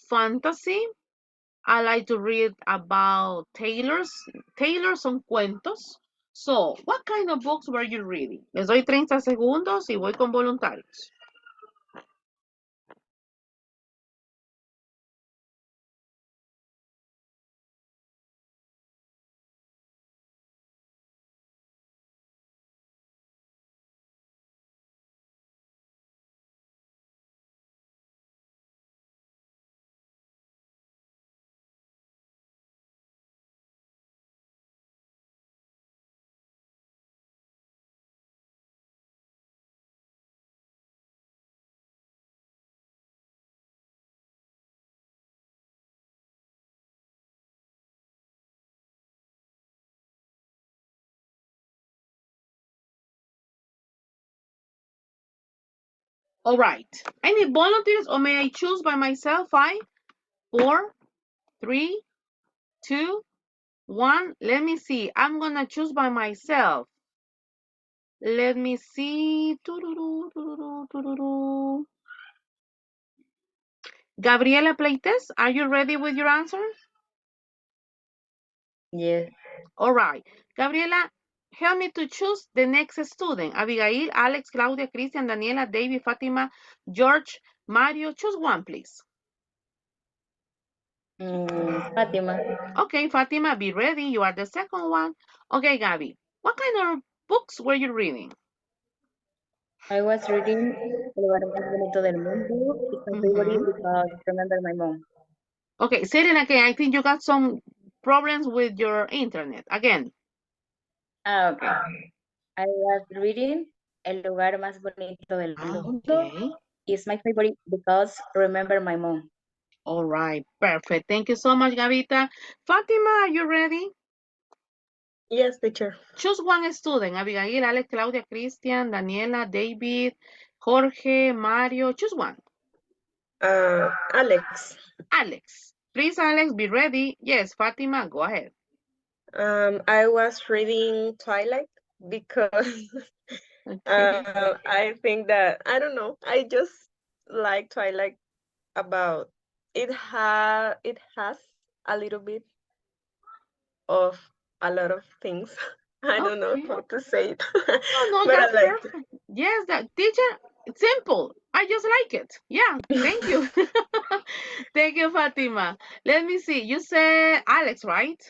Speaker 2: fantasy. I like to read about Taylor's son cuentos. So, what kind of books were you reading? Les doy 30 segundos y voy con voluntarios. All right. I need volunteers, or may I choose by myself? 5, 4, 3, 2, 1. Let me see. I'm going to choose by myself. Let me see. Gabriela Pleites, are you ready with your answer?
Speaker 10: Yes.
Speaker 2: All right. Gabriela, help me to choose the next student. Abigail, Alex, Claudia, Christian, Daniela, David, Fatima, George, Mario. Choose one, please.
Speaker 10: Fatima.
Speaker 2: Okay, Fatima, be ready. You are the second one. Okay, Gabi, what kind of books were you reading?
Speaker 10: I was reading El lugar más bonito del mundo. It's my favorite because remember my mom.
Speaker 2: Okay, say it again. I think you got some problems with your internet. Again.
Speaker 10: Okay. I was reading El lugar más bonito del mundo.
Speaker 2: Okay.
Speaker 10: It's my favorite because remember my mom.
Speaker 2: All right, perfect. Thank you so much, Gavita. Fatima, are you ready?
Speaker 7: Yes, teacher.
Speaker 2: Choose one student. Abigail, Alex, Claudia, Christian, Daniela, David, Jorge, Mario. Choose one.
Speaker 7: Alex.
Speaker 2: Alex. Please, Alex, be ready. Yes, Fatima, go ahead.
Speaker 7: I was reading Twilight because
Speaker 2: Okay.
Speaker 7: I think that, I don't know, I just like Twilight about it has a little bit of a lot of things. I don't know
Speaker 2: Okay.
Speaker 7: how to say it,
Speaker 2: Oh, no,
Speaker 7: but I
Speaker 2: that's
Speaker 7: like it.
Speaker 2: perfect. Yes, that teacher, it's simple. I just like it. Yeah, thank you. Thank you, Fatima. Let me see. You said Alex, right?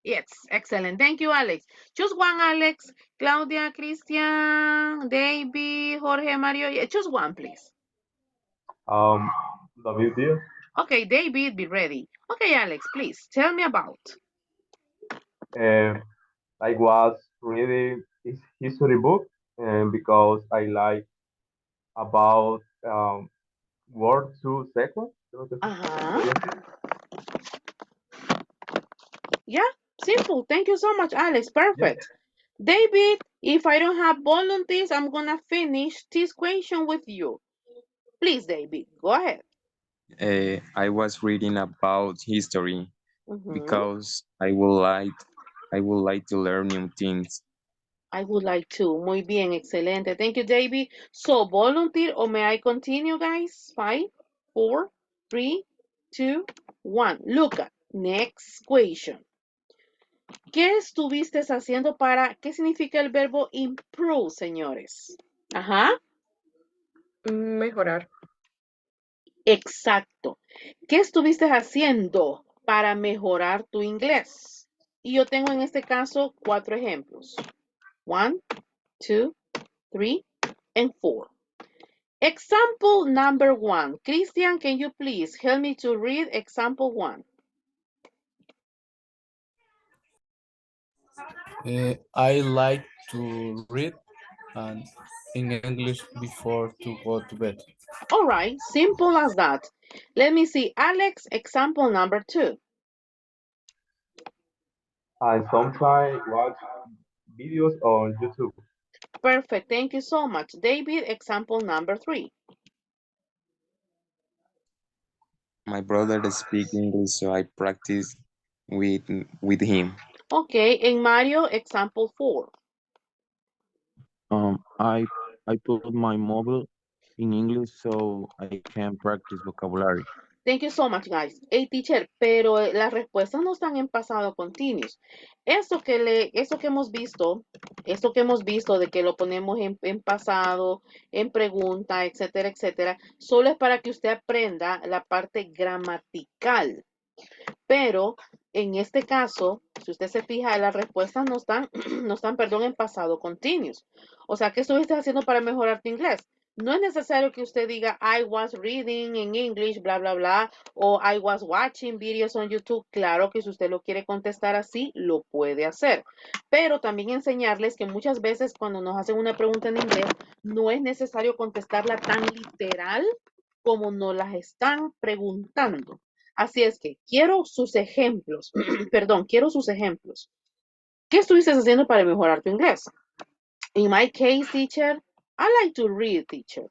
Speaker 2: Yes, excellent. Thank you, Alex. Choose one, Alex. Claudia, Christian, David, Jorge, Mario. Yeah, choose one, please.
Speaker 11: David Diaz.
Speaker 2: Okay, David, be ready. Okay, Alex, please tell me about.
Speaker 11: Uh, I was reading his history book because I like about World 2 seconds. Creo que se
Speaker 2: Uh-huh.
Speaker 11: podría decir.
Speaker 2: Yeah, simple. Thank you so much, Alex.
Speaker 11: Yeah.
Speaker 2: Perfect. David, if I don't have volunteers, I'm gonna finish this question with you. Please, David, go ahead.
Speaker 4: I was reading about history
Speaker 2: Mhm.
Speaker 4: because I would like to learn new things.
Speaker 2: I would like to. Muy bien, excelente. Thank you, David. So, volunteer, or may I continue, guys? 5, 4, 3, 2, 1. Look at next question. ¿Qué estuviste haciendo para, qué significa el verbo improve, señores? Ajá,
Speaker 7: Mejorar.
Speaker 2: exacto. ¿Qué estuviste haciendo para mejorar tu inglés? Y yo tengo en este caso 4 ejemplos. 1, 2, 3, and 4. Example number 1. Christian, can you please help me to read example 1?
Speaker 9: I like to read and in English before to go to bed.
Speaker 2: All right, simple as that. Let me see. Alex, example number 2.
Speaker 11: I sometimes watch videos on YouTube.
Speaker 2: Perfect. Thank you so much. David, example number 3.
Speaker 4: My brother speaks English, so I practice with with him.
Speaker 2: Okay, and Mario, example 4.
Speaker 5: Um, I I put my mobile in English so I can practice vocabulary.
Speaker 2: Thank you so much, guys. Hey, teacher, pero las respuestas no están en pasado continuous. Eso que hemos visto de que lo ponemos en pasado, en pregunta, etcétera, etcétera, solo es para que usted aprenda la parte gramatical. Pero en este caso, si usted se fija, las respuestas no están, no están, perdón, en pasado continuous. O sea, ¿qué estuviste haciendo para mejorar tu inglés? No es necesario que usted diga I was reading in English, bla, bla, bla, o I was watching videos on YouTube. Claro que si usted lo quiere contestar así, lo puede hacer. Pero también enseñarles que muchas veces cuando nos hacen una pregunta en inglés, no es necesario contestarla tan literal como nos las están preguntando. Así es que quiero sus ejemplos. Perdón, quiero sus ejemplos. ¿Qué estuviste haciendo para mejorar tu inglés? In my case, teacher, I like to read, teacher.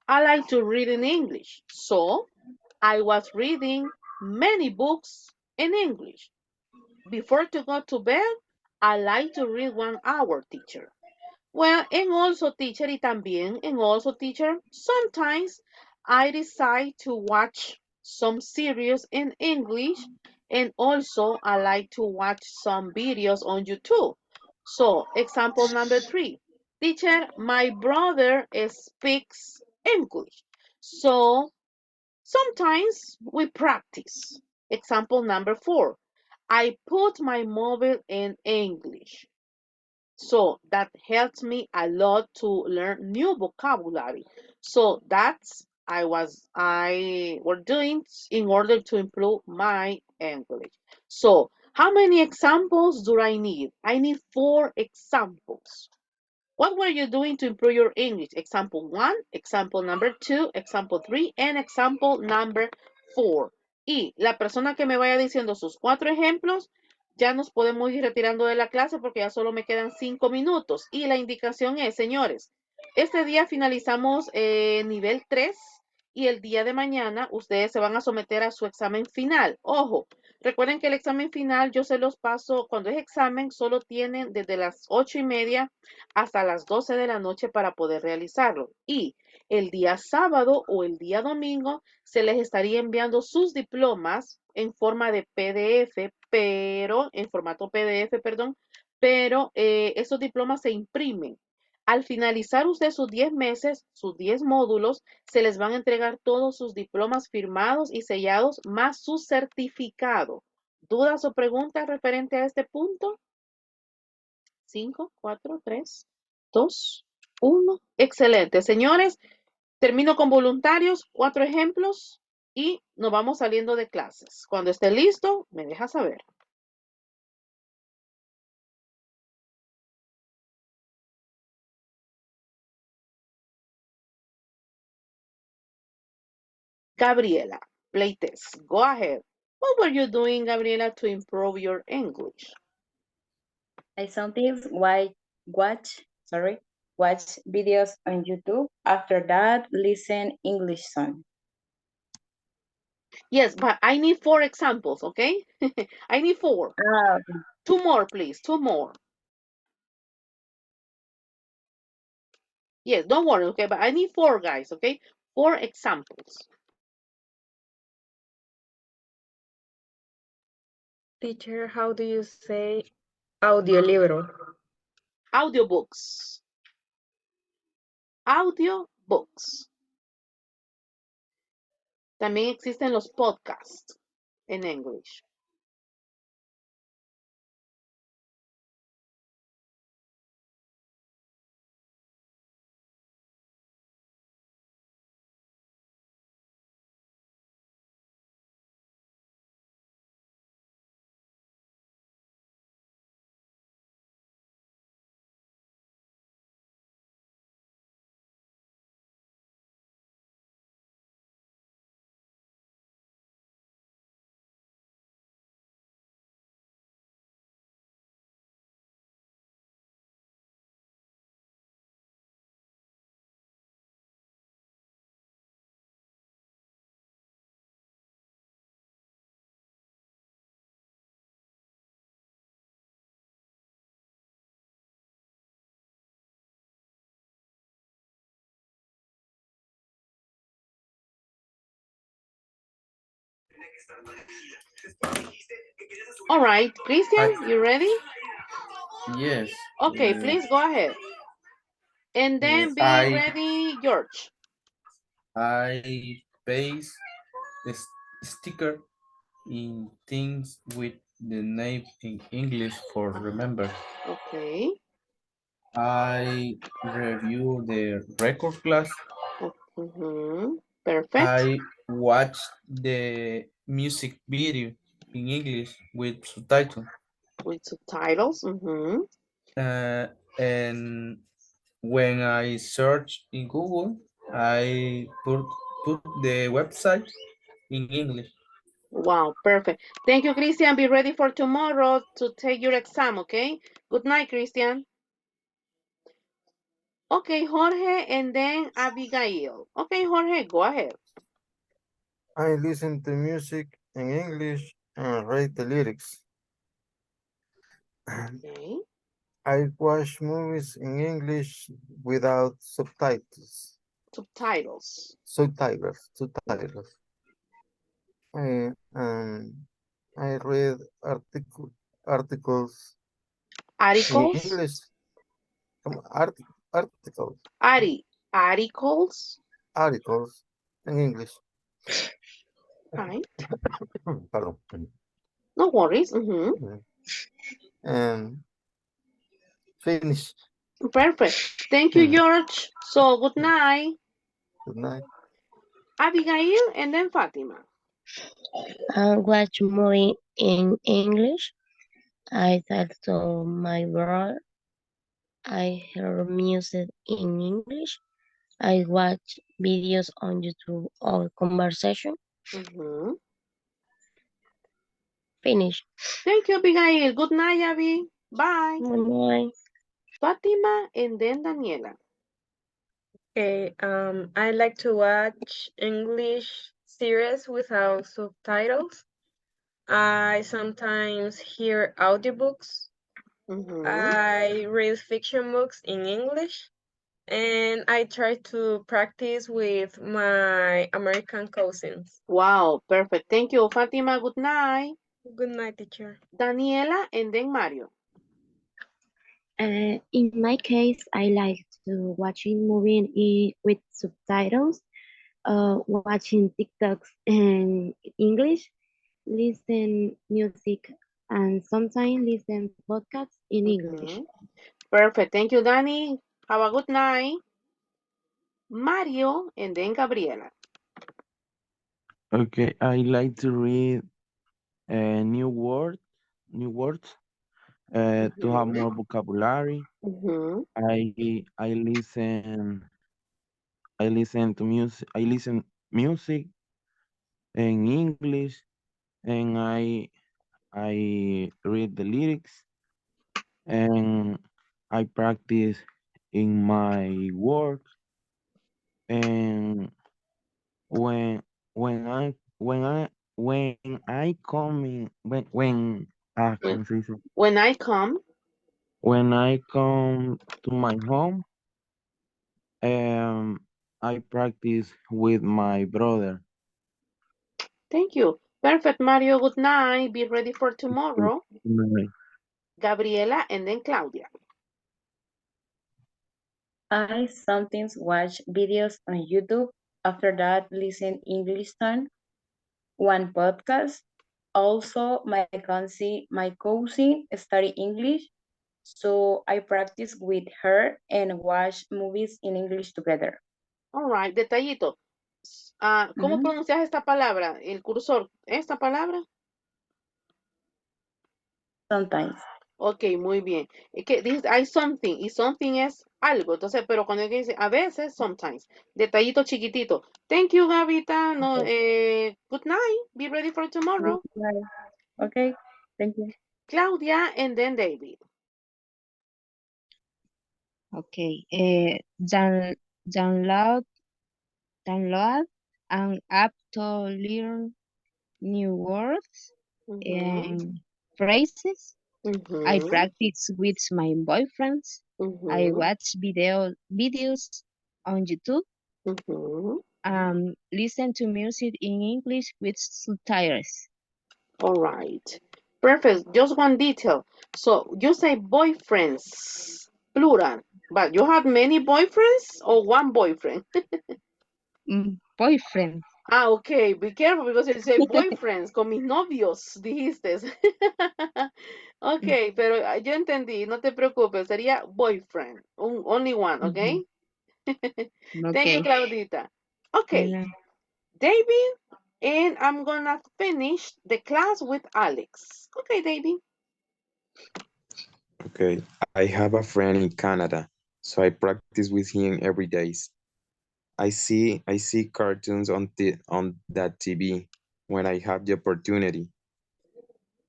Speaker 2: I like to read in English. So, I was reading many books in English. Before to go to bed, I like to read 1 hour, teacher. Well, and also teacher, y también, and also teacher, sometimes I decide to watch some series in English, and also I like to watch some videos on YouTube. So, example number 3. Teacher, my brother speaks English. So, sometimes we practice. Example number 4. I put my mobile in English. So that helps me a lot to learn new vocabulary. So that's I were doing in order to improve my English. So how many examples do I need? I need 4 examples. What were you doing to improve your English? Example 1, example number 2, example 3, and example number 4. Y la persona que me vaya diciendo sus 4 ejemplos, ya nos podemos ir retirando de la clase porque ya solo me quedan 5 minutos. Y la indicación es, señores, este día finalizamos nivel 3 y el día de mañana ustedes se van a someter a su examen final. Ojo, recuerden que el examen final yo se los paso, cuando es examen, solo tienen desde las 8:30 hasta las 12 de la noche para poder realizarlo. Y el día sábado o el día domingo se les estaría enviando sus diplomas en forma de PDF, pero en formato PDF, perdón, pero esos diplomas se imprimen. Al finalizar usted sus 10 meses, sus 10 módulos, se les van a entregar todos sus diplomas firmados y sellados más su certificado. ¿Dudas o preguntas referente a este punto? 5, 4, 3, 2, 1. Excelente. Señores, termino con voluntarios, 4 ejemplos y nos vamos saliendo de clases. Cuando esté listo, me deja saber. Gabriela, playtest. Go ahead. What were you doing, Gabriela, to improve your English?
Speaker 10: I sometimes watch videos on YouTube. After that, listen English song.
Speaker 2: Yes, but I need 4 examples, okay? I need 4.
Speaker 10: Okay.
Speaker 2: 2 more, please. 2 more. Yes, don't worry, okay? But I need 4, guys, okay? 4 examples.
Speaker 7: Teacher, how do you say audiolibro?
Speaker 2: Audiobooks. Audiobooks. También existen los podcasts en English. All right, Christian, you ready?
Speaker 9: Yes.
Speaker 2: Okay, please go ahead. And then be ready, George.
Speaker 9: I paste the sticker in things with the name in English for remember.
Speaker 2: Okay.
Speaker 9: I review the record class.
Speaker 2: Perfect.
Speaker 9: I watch the music video in English with subtitles.
Speaker 2: With subtitles.
Speaker 9: And when I search in Google, I put the website in English.
Speaker 2: Wow, perfect. Thank you, Christian. Be ready for tomorrow to take your exam, okay? Good night, Christian. Okay, Jorge, and then Abigail. Okay, Jorge, go ahead.
Speaker 3: I listen to music in English and read the lyrics.
Speaker 2: Okay.
Speaker 3: I watch movies in English without subtitles.
Speaker 2: Subtitles.
Speaker 3: Subtitles. I read articles in
Speaker 2: Articles?
Speaker 3: English. Articles.
Speaker 2: Articles?
Speaker 3: Articles in English.
Speaker 2: Right.
Speaker 3: Pardon.
Speaker 2: No worries.
Speaker 3: And finish.
Speaker 2: Perfect. Thank you, George. So, good night.
Speaker 3: Good night.
Speaker 2: Abigail and then Fatima.
Speaker 1: I watch movie in English. I talk to my brother. I hear music in English. I watch videos on YouTube or conversation. Finish.
Speaker 2: Thank you, Abigail. Good night, Abby. Bye.
Speaker 1: Good night.
Speaker 2: Fatima and then Daniela.
Speaker 7: Okay, I like to watch English series without subtitles. I sometimes hear audiobooks. I read fiction books in English. And I try to practice with my American cousins.
Speaker 2: Wow, perfect. Thank you, Fatima. Good night.
Speaker 7: Good night, teacher.
Speaker 2: Daniela and then Mario.
Speaker 1: In my case, I like to watching movie with subtitles, watching TikToks in English, listen music, and sometimes listen podcasts in English.
Speaker 2: Perfect. Thank you, Danny. Have a good night. Mario and then Gabriela.
Speaker 5: Okay, I like to read new words to have more vocabulary. I listen to music. I listen music in English, and I read the lyrics, and I practice in my work. And when when I when I when I come in when ¿cómo se dice?
Speaker 2: When I come.
Speaker 5: When I come to my home, I practice with my brother.
Speaker 2: Thank you. Perfect, Mario. Good night. Be ready for tomorrow. Gabriela and then Claudia.
Speaker 10: I sometimes watch videos on YouTube. After that, listen English time, one podcast. Also, my cousin study English, so I practice with her and watch movies in English together.
Speaker 2: All right, detallito. ¿Cómo pronuncias esta palabra? El cursor, ¿esta palabra?
Speaker 10: Sometimes.
Speaker 2: Ok, muy bien. Es que dice, hay something, y something es algo. Entonces, pero cuando dice a veces, sometimes. Detallito chiquitito. Thank you, Gavita. No, good night. Be ready for tomorrow.
Speaker 10: Okay, thank you.
Speaker 2: Claudia and then David.
Speaker 12: Okay. Download an app to learn new words and phrases. I practice with my boyfriends. I watch videos on YouTube. Listen to music in English with subtitles.
Speaker 2: All right. Perfect. Just one detail. So you say boyfriends, plural, but you have many boyfriends or one boyfriend?
Speaker 12: Boyfriend.
Speaker 2: Ah, okay. Be careful because you say boyfriends, con mis novios, dijiste. Ok, pero yo entendí, no te preocupes, sería boyfriend, only one, okay? Thank you,
Speaker 12: Okay.
Speaker 2: Claudita. Okay, David, and I'm gonna finish the class with Alex. Okay, David.
Speaker 4: Okay, I have a friend in Canada, so I practice with him every day. I see cartoons on that TV when I have the opportunity.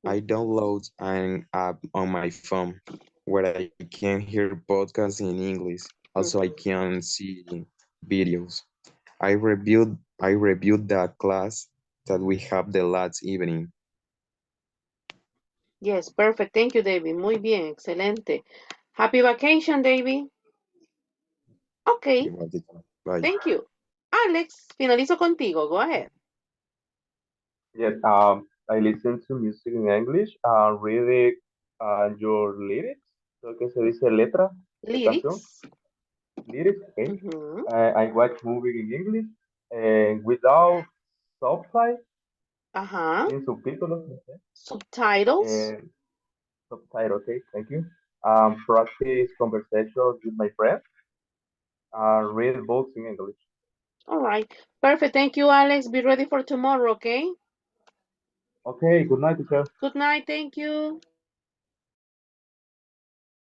Speaker 4: I download an app on my phone where I can hear podcasts in English. Also, I can see videos. I reviewed the class that we have the last evening.
Speaker 2: Yes, perfect. Thank you, David. Muy bien, excelente. Happy vacation, David. Okay,
Speaker 4: Bye.
Speaker 2: thank you. Alex, finalizo contigo. Go ahead.
Speaker 11: Yes, I listen to music in English, read your lyrics, lo que se dice letra de canción,
Speaker 2: Lyrics.
Speaker 11: lyrics, okay.
Speaker 2: Mhm.
Speaker 11: I watch movie in English and without subtitles,
Speaker 2: Ajá.
Speaker 11: sin subtítulos, no sé,
Speaker 2: Subtitles.
Speaker 11: and subtitle, okay, thank you. Practice conversations with my friends, read books in English.
Speaker 2: All right. Perfect. Thank you, Alex. Be ready for tomorrow, okay?
Speaker 11: Okay, good night, teacher.
Speaker 2: Good night. Thank you.